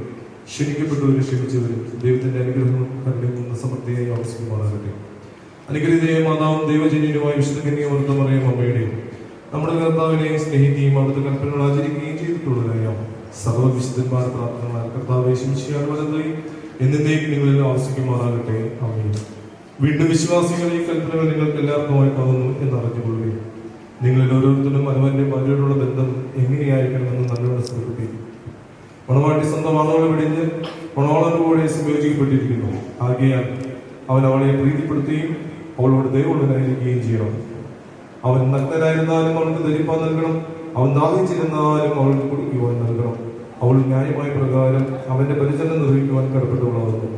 ക്ഷണിക്കപ്പെട്ടവരും ക്ഷണിച്ചവരും ദൈവത്തിന്റെ അനുഗ്രഹവും കരുണയും സമൃദ്ധിയായി ആവശ്യമാകട്ടെ. അനുഗ്രഹീതയെ മാതാവും ദൈവജന്യനുമായ വിശുദ്ധകന്യ വർദ്ധമറിയും അമ്മയുടെയും നമ്മുടെ കർത്താവിനെ സ്നേഹിക്കുകയും അവിടുത്തെ കൽപ്പനകൾ ആചരിക്കുകയും ചെയ്തിട്ടുള്ളവരാം സർവ്വവിശുദ്ധന്മാർ പ്രാർത്ഥനകളാൽ കർത്താവെ ശിംശിയാൽ വലതായി എന്നേക്കും നിങ്ങളെല്ലാം ആവശ്യിക്കുമാറാകട്ടെ. ആമേൻ. വീണ്ടും വിശ്വാസികളെ ഈ കൽപ്പനകൾ നിങ്ങൾക്ക് എല്ലാവർക്കും വായിക്കാവുന്നു എന്നറിഞ്ഞുകൊള്ളുകയും നിങ്ങളിൽ ഓരോരുത്തരും അവന്റെ ഭാര്യയോടുള്ള ബന്ധം എങ്ങനെയായിരിക്കണമെന്ന് നല്ലവണ്ണം ശ്രദ്ധിക്കുകയും മണവാട്ടി സ്വന്തം ആളുകളെ വെടിഞ്ഞ് മണവാളനോടെ സംയോജിക്കപ്പെട്ടിരിക്കുന്നു. ആകയാൽ അവൻ അവളെ പ്രീതിപ്പെടുത്തുകയും അവളോട് ദൈവമുള്ളവനായിരിക്കുകയും ചെയ്യണം. അവൻ നഗ്നനായിരുന്നാലും അവൾക്ക് ധരിപ്പാൻ നൽകണം. അവൻ ദാഹിച്ചിരുന്നാലും അവൾക്ക് കുടിക്കുവാൻ നൽകണം. അവൾ ന്യായമായ പ്രകാരം അവന്റെ പരിചരണം നിർവഹിക്കുവാൻ കടപ്പെട്ടുള്ളതാകുന്നു.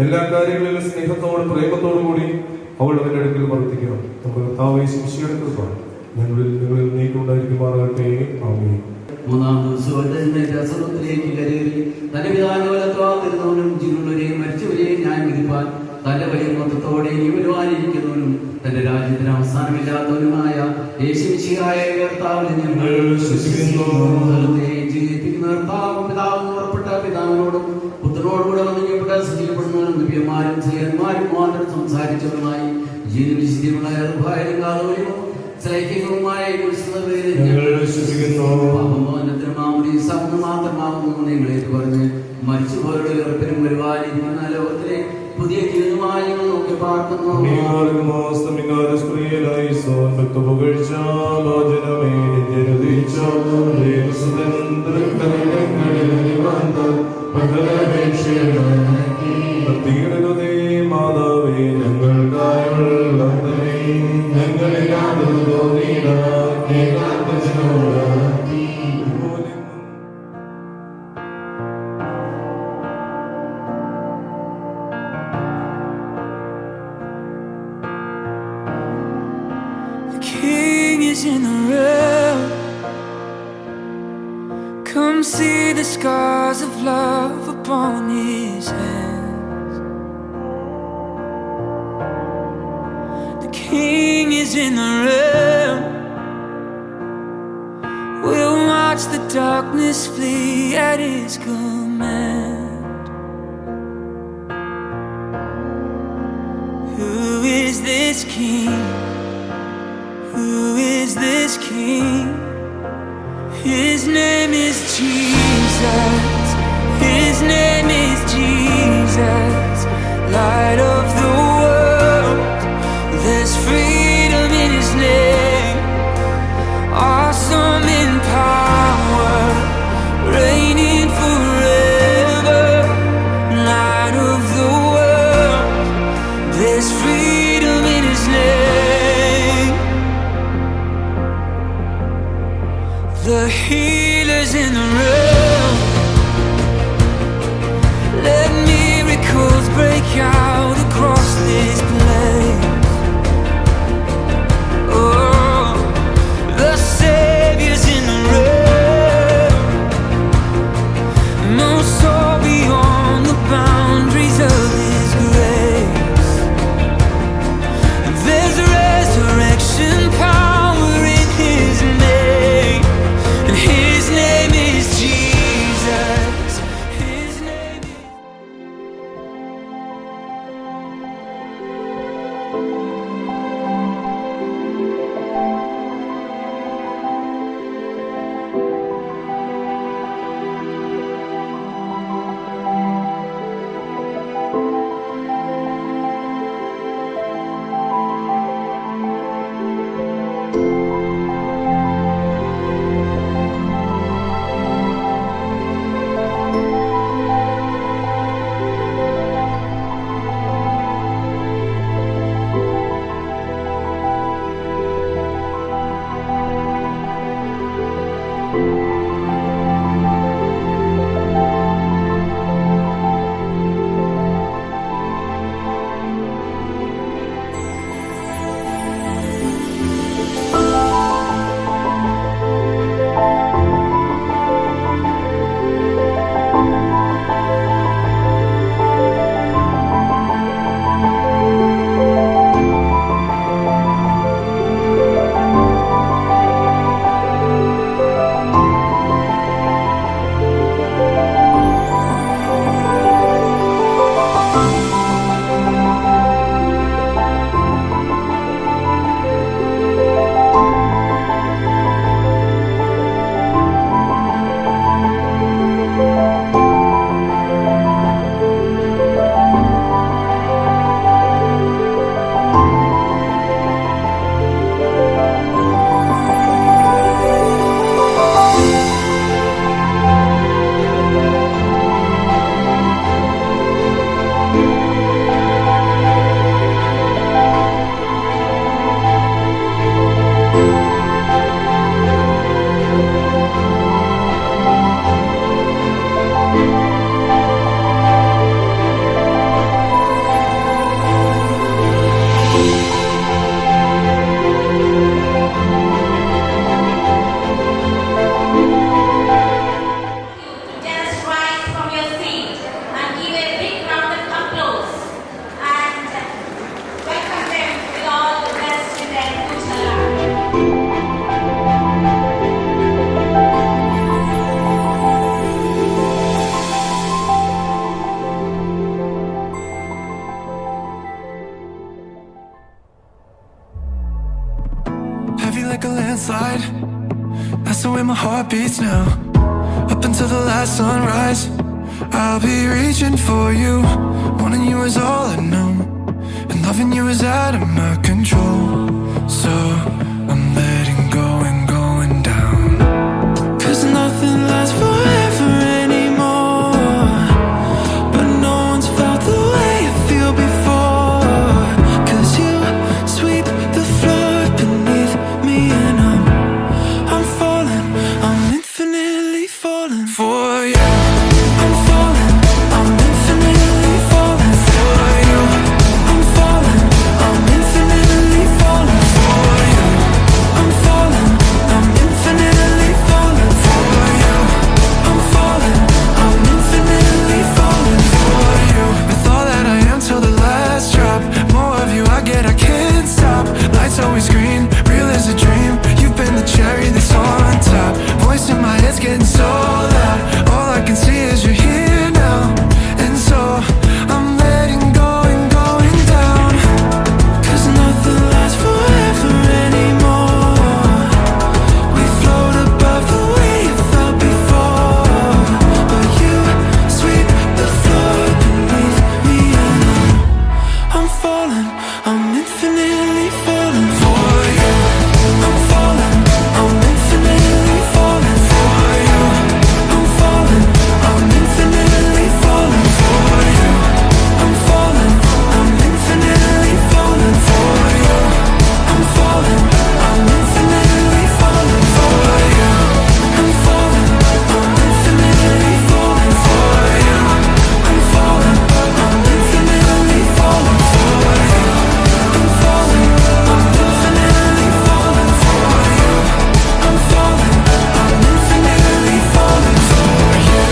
എല്ലാ കാര്യങ്ങളിലും സ്നേഹത്തോടും പ്രേമത്തോടും കൂടി അവൾ അവന്റെ അടുക്കൽ പ്രവർത്തിക്കണം. നമ്മുടെ കർത്താവേ ശിംശിയുടെ കൃപ നിങ്ങളിൽ നീക്കുണ്ടായിരിക്കുമാറാകട്ടെ. ആമേൻ. മൂന്നാം ദിവസം സർവത്തിലേക്ക് കയറി തന്റെ പിതാവിനോലത്വാതിരുന്നവനും ജീവനുള്ളവരെയും മരിച്ചവരെയും ഞാൻ വിധിപ്പാൻ തന്റെ വലിയ മൊത്തത്തോടെ ഇനി വരുവാനിരിക്കുന്നവനും തന്റെ രാജ്യത്തിന് അവസാനമില്ലാത്തവനുമായ യേശുമിശിഹായ കർത്താവിനെ ഞങ്ങൾ ജീവിപ്പിക്കുന്ന കർത്താവും പിതാവും പുറപ്പെട്ട പിതാവിനോടും പുത്രനോടും കൂടെ വന്നിക്കപ്പെട്ട സ്ഥിതിപ്പെടുന്നവനും ദിവ്യന്മാരും ശ്രീയന്മാരും മാത്രം സംസാരിച്ചവരുമായി ജീവിതവിശുദ്ധിയുള്ള കാതോലിമോ സൈക്യങ്ങളുമായ മാത്രമാകുന്നു നിങ്ങളെ പറഞ്ഞ് മരിച്ചുപോലുള്ള ഉറപ്പിനും വരുവാനിരിക്കുന്ന ലോകത്തിലെ പുതിയ ജീവിതമായി ഞങ്ങൾ നോക്കി പാർക്കുന്നു. മാതാവേ ഞങ്ങൾക്കായുള്ള in the room. Come see the scars of love upon his hands. The King is in the room. We'll watch the darkness flee at his command. Who is this King? Who is this King? His name is Jesus. His name is Jesus. Light of the world. There's freedom in his name. Awesome in power. Reigning forever. Light of the world. There's freedom in his name. The healer's in the room. like a landslide. That's the way my heart beats now. Up until the last sunrise, I'll be reaching for you. Wanting you is all I know, and loving you is out of my control. So I'm letting go and going down. 'Cause nothing lasts forever anymore, but no one's felt the way I feel before. 'Cause you sweep the floor beneath me, and I'm falling, I'm infinitely falling for you. I'm falling, I'm infinitely falling for you. I'm falling, I'm infinitely falling for you. I'm falling, I'm infinitely falling for you. I'm falling, I'm infinitely falling for you. With all that I am till the last drop, more of you I get, I can't stop. Lights always green, real as a dream. You've been the cherry that's on top. Voice in my head's getting so loud. All I can see is you're here now, and so I'm letting go and going down. 'Cause nothing lasts forever anymore. We float above the way it felt before, but you sweep the floor beneath me, and I'm falling, I'm infinitely falling for you. I'm falling, I'm infinitely falling for you. I'm falling, I'm infinitely falling for you. I'm falling, I'm infinitely falling for you. I'm falling, I'm infinitely falling for you. I'm falling, I'm infinitely falling for you. I'm falling, I'm infinitely falling for you. I'm falling, I'm infinitely falling for you. I'm falling, I'm infinitely falling for you.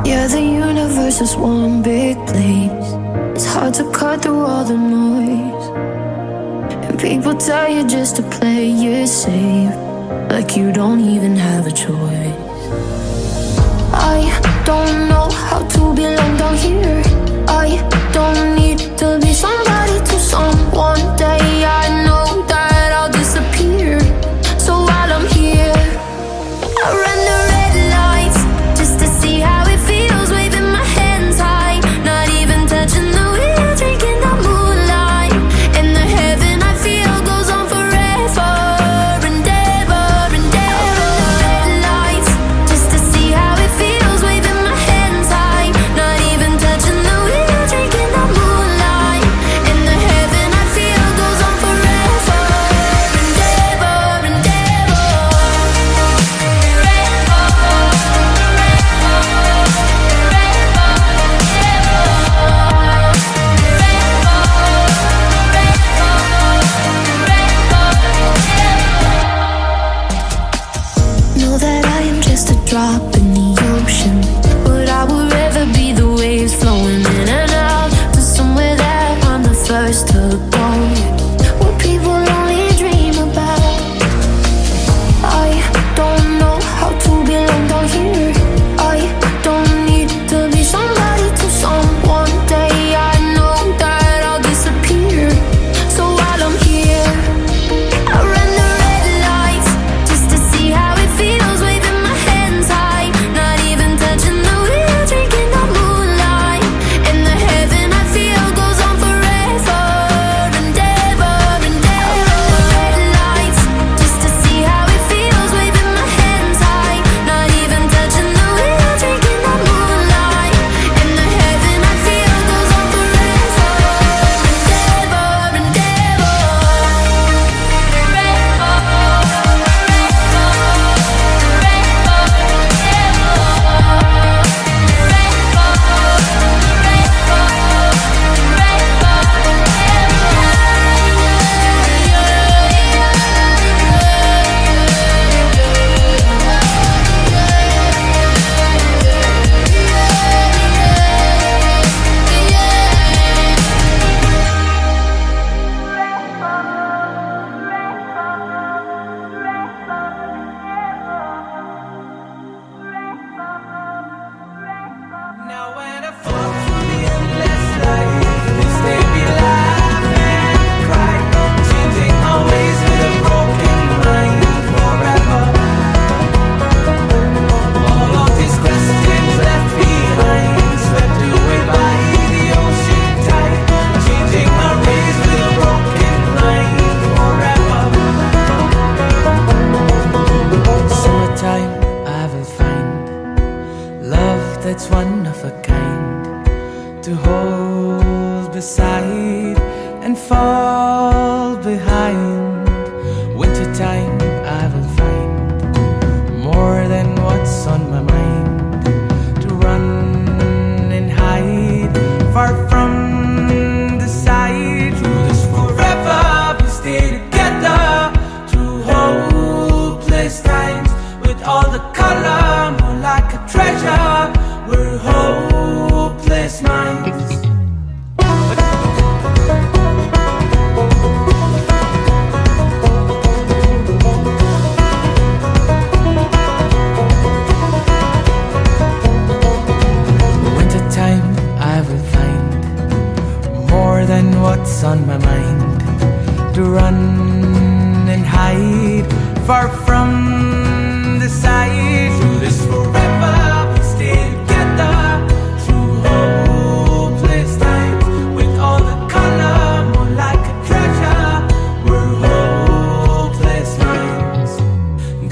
Yeah, the universe is one big place. It's hard to cut through all the noise, and people tell you just to play it safe, like you don't even have a choice. I don't know how to belong down here. I don't need to be somebody to someone. Day I know that I'll disappear. So while I'm here, I run the red lights just to see how it feels, waving my hands high, not even touching the wheel, drinking the moonlight. And the heaven I feel goes on forever and ever and ever. I run the red lights just to see how it feels, waving my hands high, not even touching the wheel, drinking the moonlight. And the heaven I feel goes on forever and ever and ever. Know that I am just a drop in the ocean, but I would rather be the waves flowing in and out to somewhere that I'm the first to go, where people only dream about. I don't know how to belong down here. I don't need to be somebody to someone. Day I know that I'll disappear. So while I'm here, I run the red lights just to see how it feels, waving my hands high, that's one of a kind, to hold beside and fall behind. Wintertime I will find more than what's on my mind, to run and hide far from the sight. Through this forever we stay together, through hopeless times, with all the color more like a treasure. We're hopeless minds. Wintertime I will find more than what's on my mind, to run and hide far from the sight. Through this forever we stay together, through hopeless times, with all the color more like a treasure. We're hopeless minds.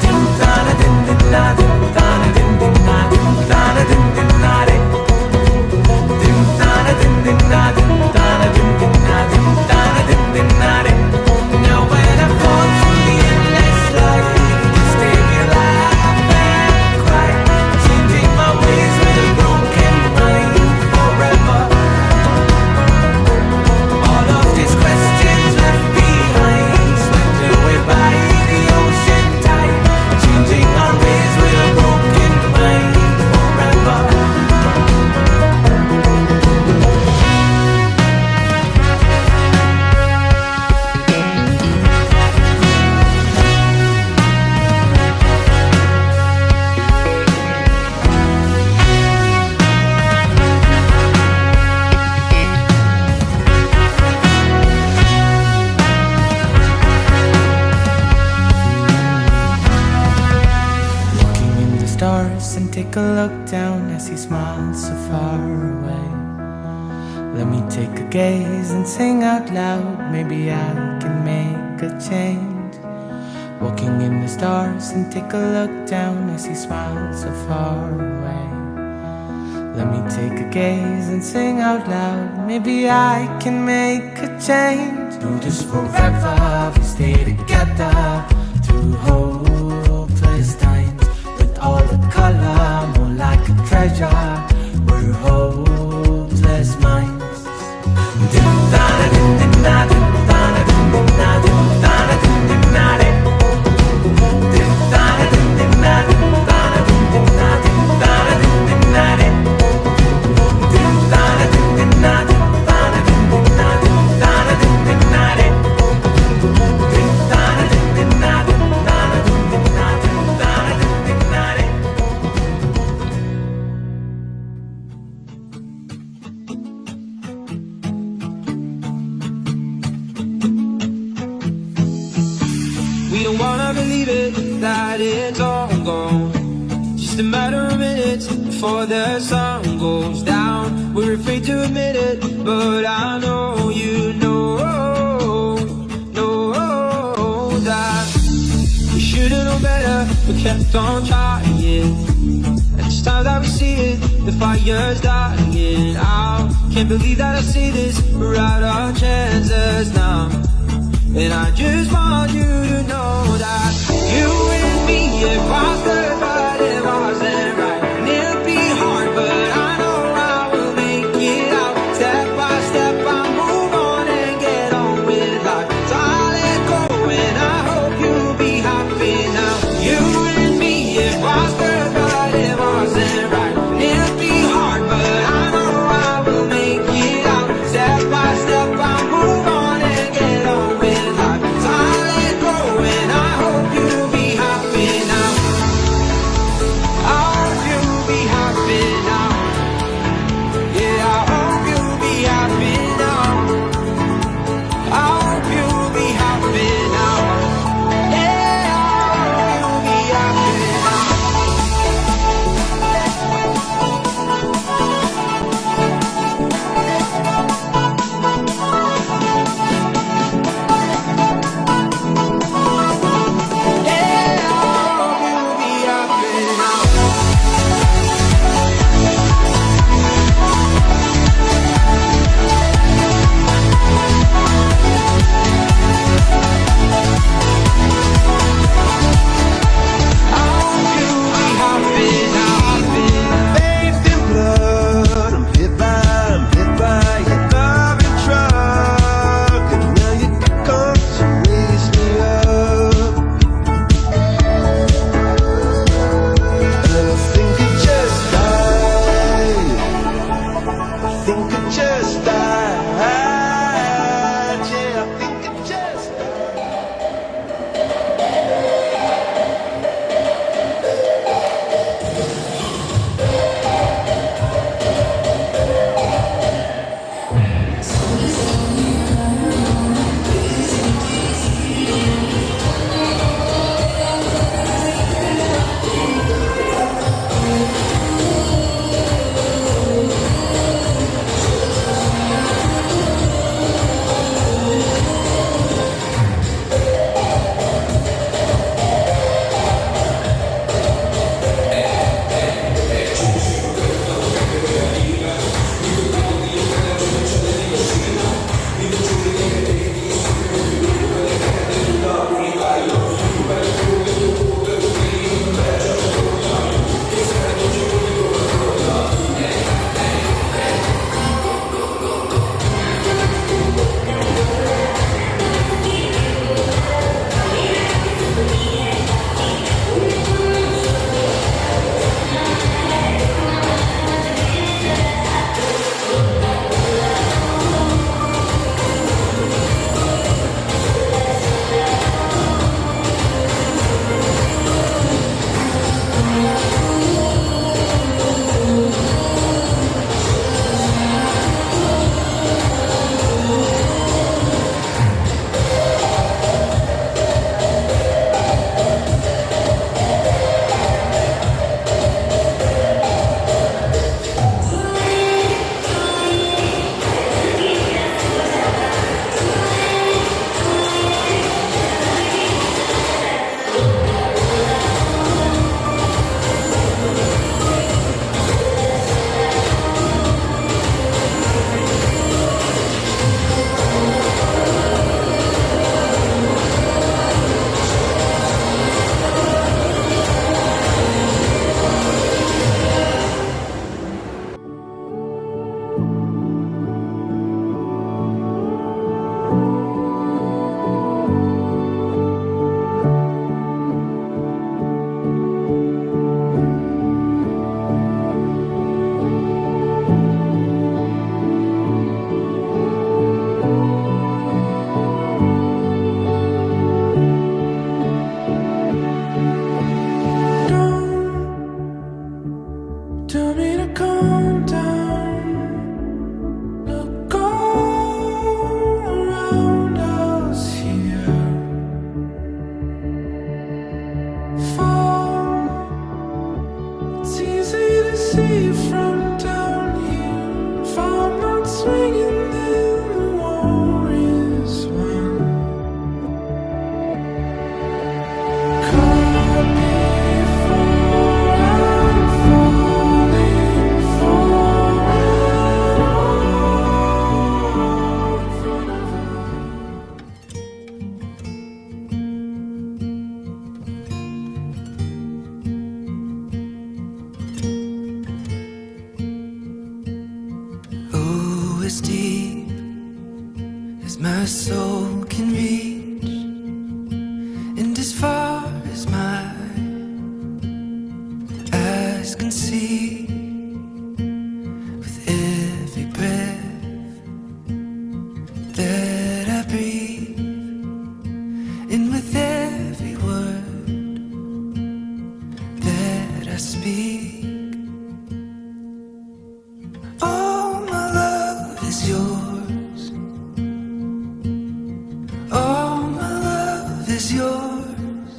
Dim dana dim dim na dim dana dim dim na dim dana dim dim na dim dana dim dim na dim dana dim dim na dim dana dim dim na dim. Now when I fall through the endless light, stay here laugh and cry, changing my ways with a broken mind forever. All of these questions left behind, swept away by the ocean tide, changing our ways with a broken mind forever. Looking in the stars and take a look down as he smiles so far away. Let me take a gaze and sing out loud, maybe I can make a change. Walking in the stars and take a look down as he smiles so far away. Let me take a gaze and sing out loud, maybe I can make a change. Through this forever we stay together, through hopeless times, with all the color more like a treasure. We're hopeless minds. Dim dana dim dim na dim dana dim dim na dim dana dim dim na dim dim dana dim dim na dim dana dim dim na dim dana dim dim na dim dim dana dim dim na dim dana dim dim na dim dana dim dim na dim dim dana dim dim na dim dana dim dim na dim dana dim dim na dim. We don't wanna believe it, that it's all gone. Just a matter of minutes before the sun goes down. We're afraid to admit it, but I know you know that we should've known better, but kept on trying. And it's time that we see it, the fire's dying out. Can't believe that I see this, we're out of chances now. And I just want you to know that you and me, it was good, but it wasn't right. And it'll be hard, but I know I will make it out. Step by step, I move on and get on with life. So I'll let go and I hope you'll be happy now. You and me, it was good, but it wasn't right. And it'll be hard, but I know I will make it out. Step by step, I move on and get on with life. So I'll let go and I hope you'll be happy now. I hope you'll be happy now. Yeah, I hope you'll be happy now. I hope you'll be happy now. Yeah, I hope you'll be happy now. Yeah, I hope you'll be happy now. Tell me to calm down. Look all around us here. Fall. It's easy to see from down here. If I'm not swinging, then the war is won. Caught before I'm falling for it all in front of us. Oh, as deep as my soul can reach, and as far as my eyes can see, with every breath that I breathe, and with every word that I speak. All my love is yours. All my love is yours.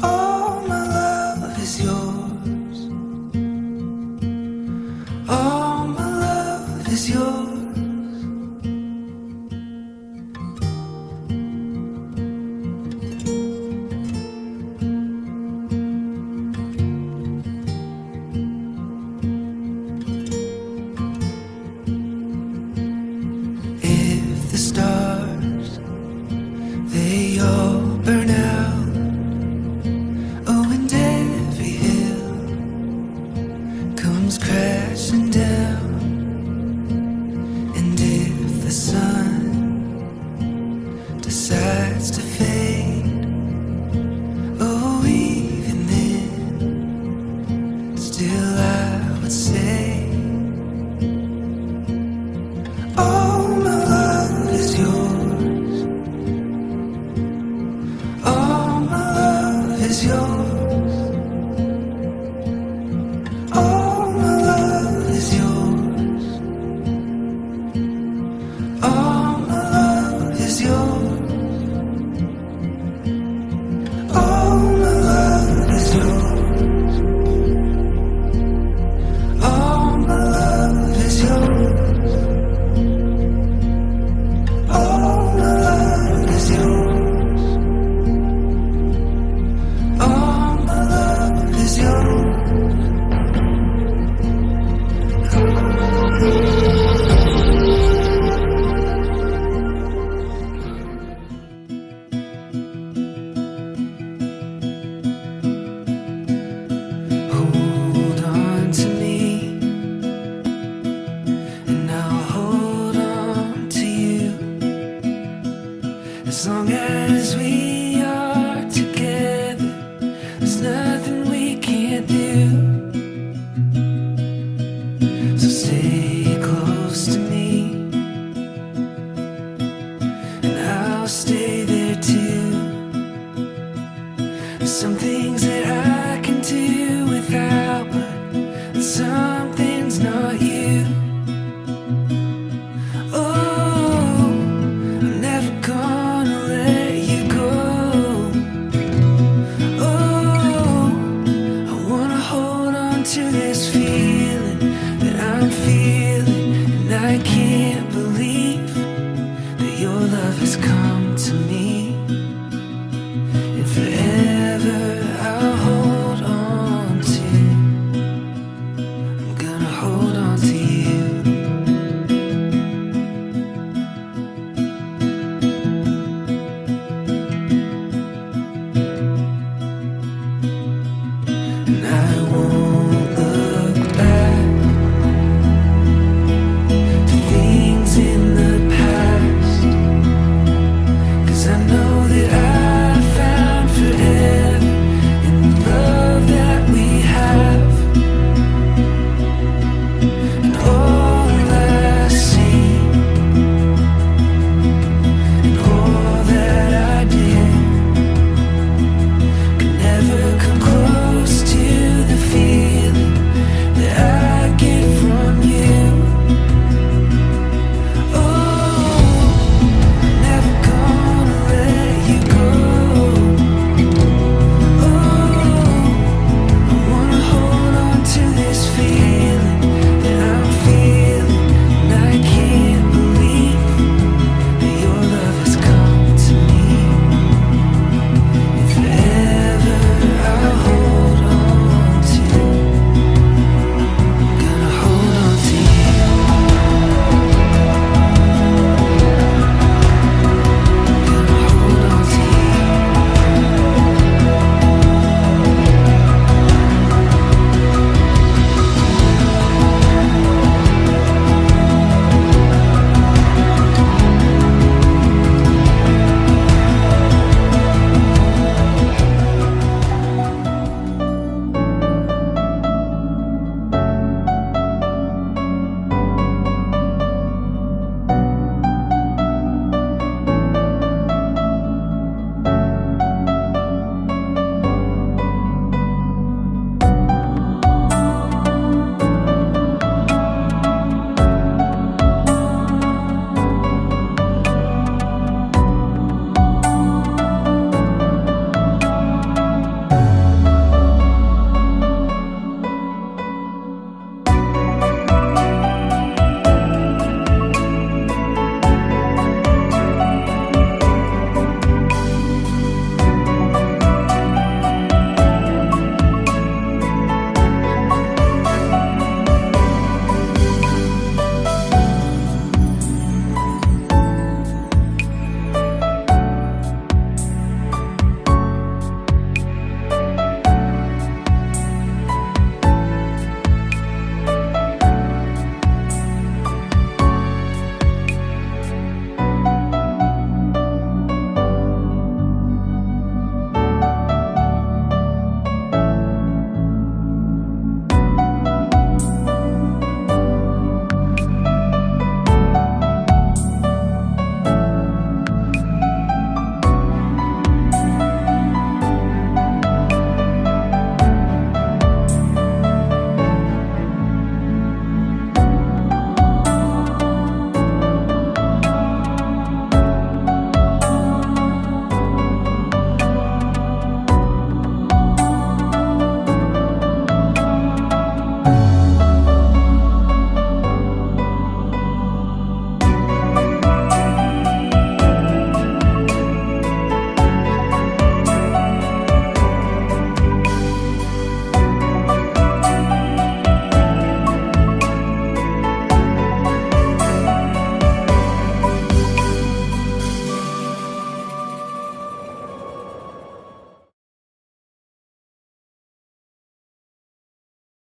All my love is yours. All my love is yours. If the stars, they all burn out, oh, and every hill comes crashing down, and if the sun decides to fade, oh, even then, still I would say, all my love is yours. All my love is yours. All my love is yours. All my love is yours. All my love is yours. All my love is yours. All my love is yours. All my love is yours. Hold on to me, and I'll hold on to you. As long as we are together, there's nothing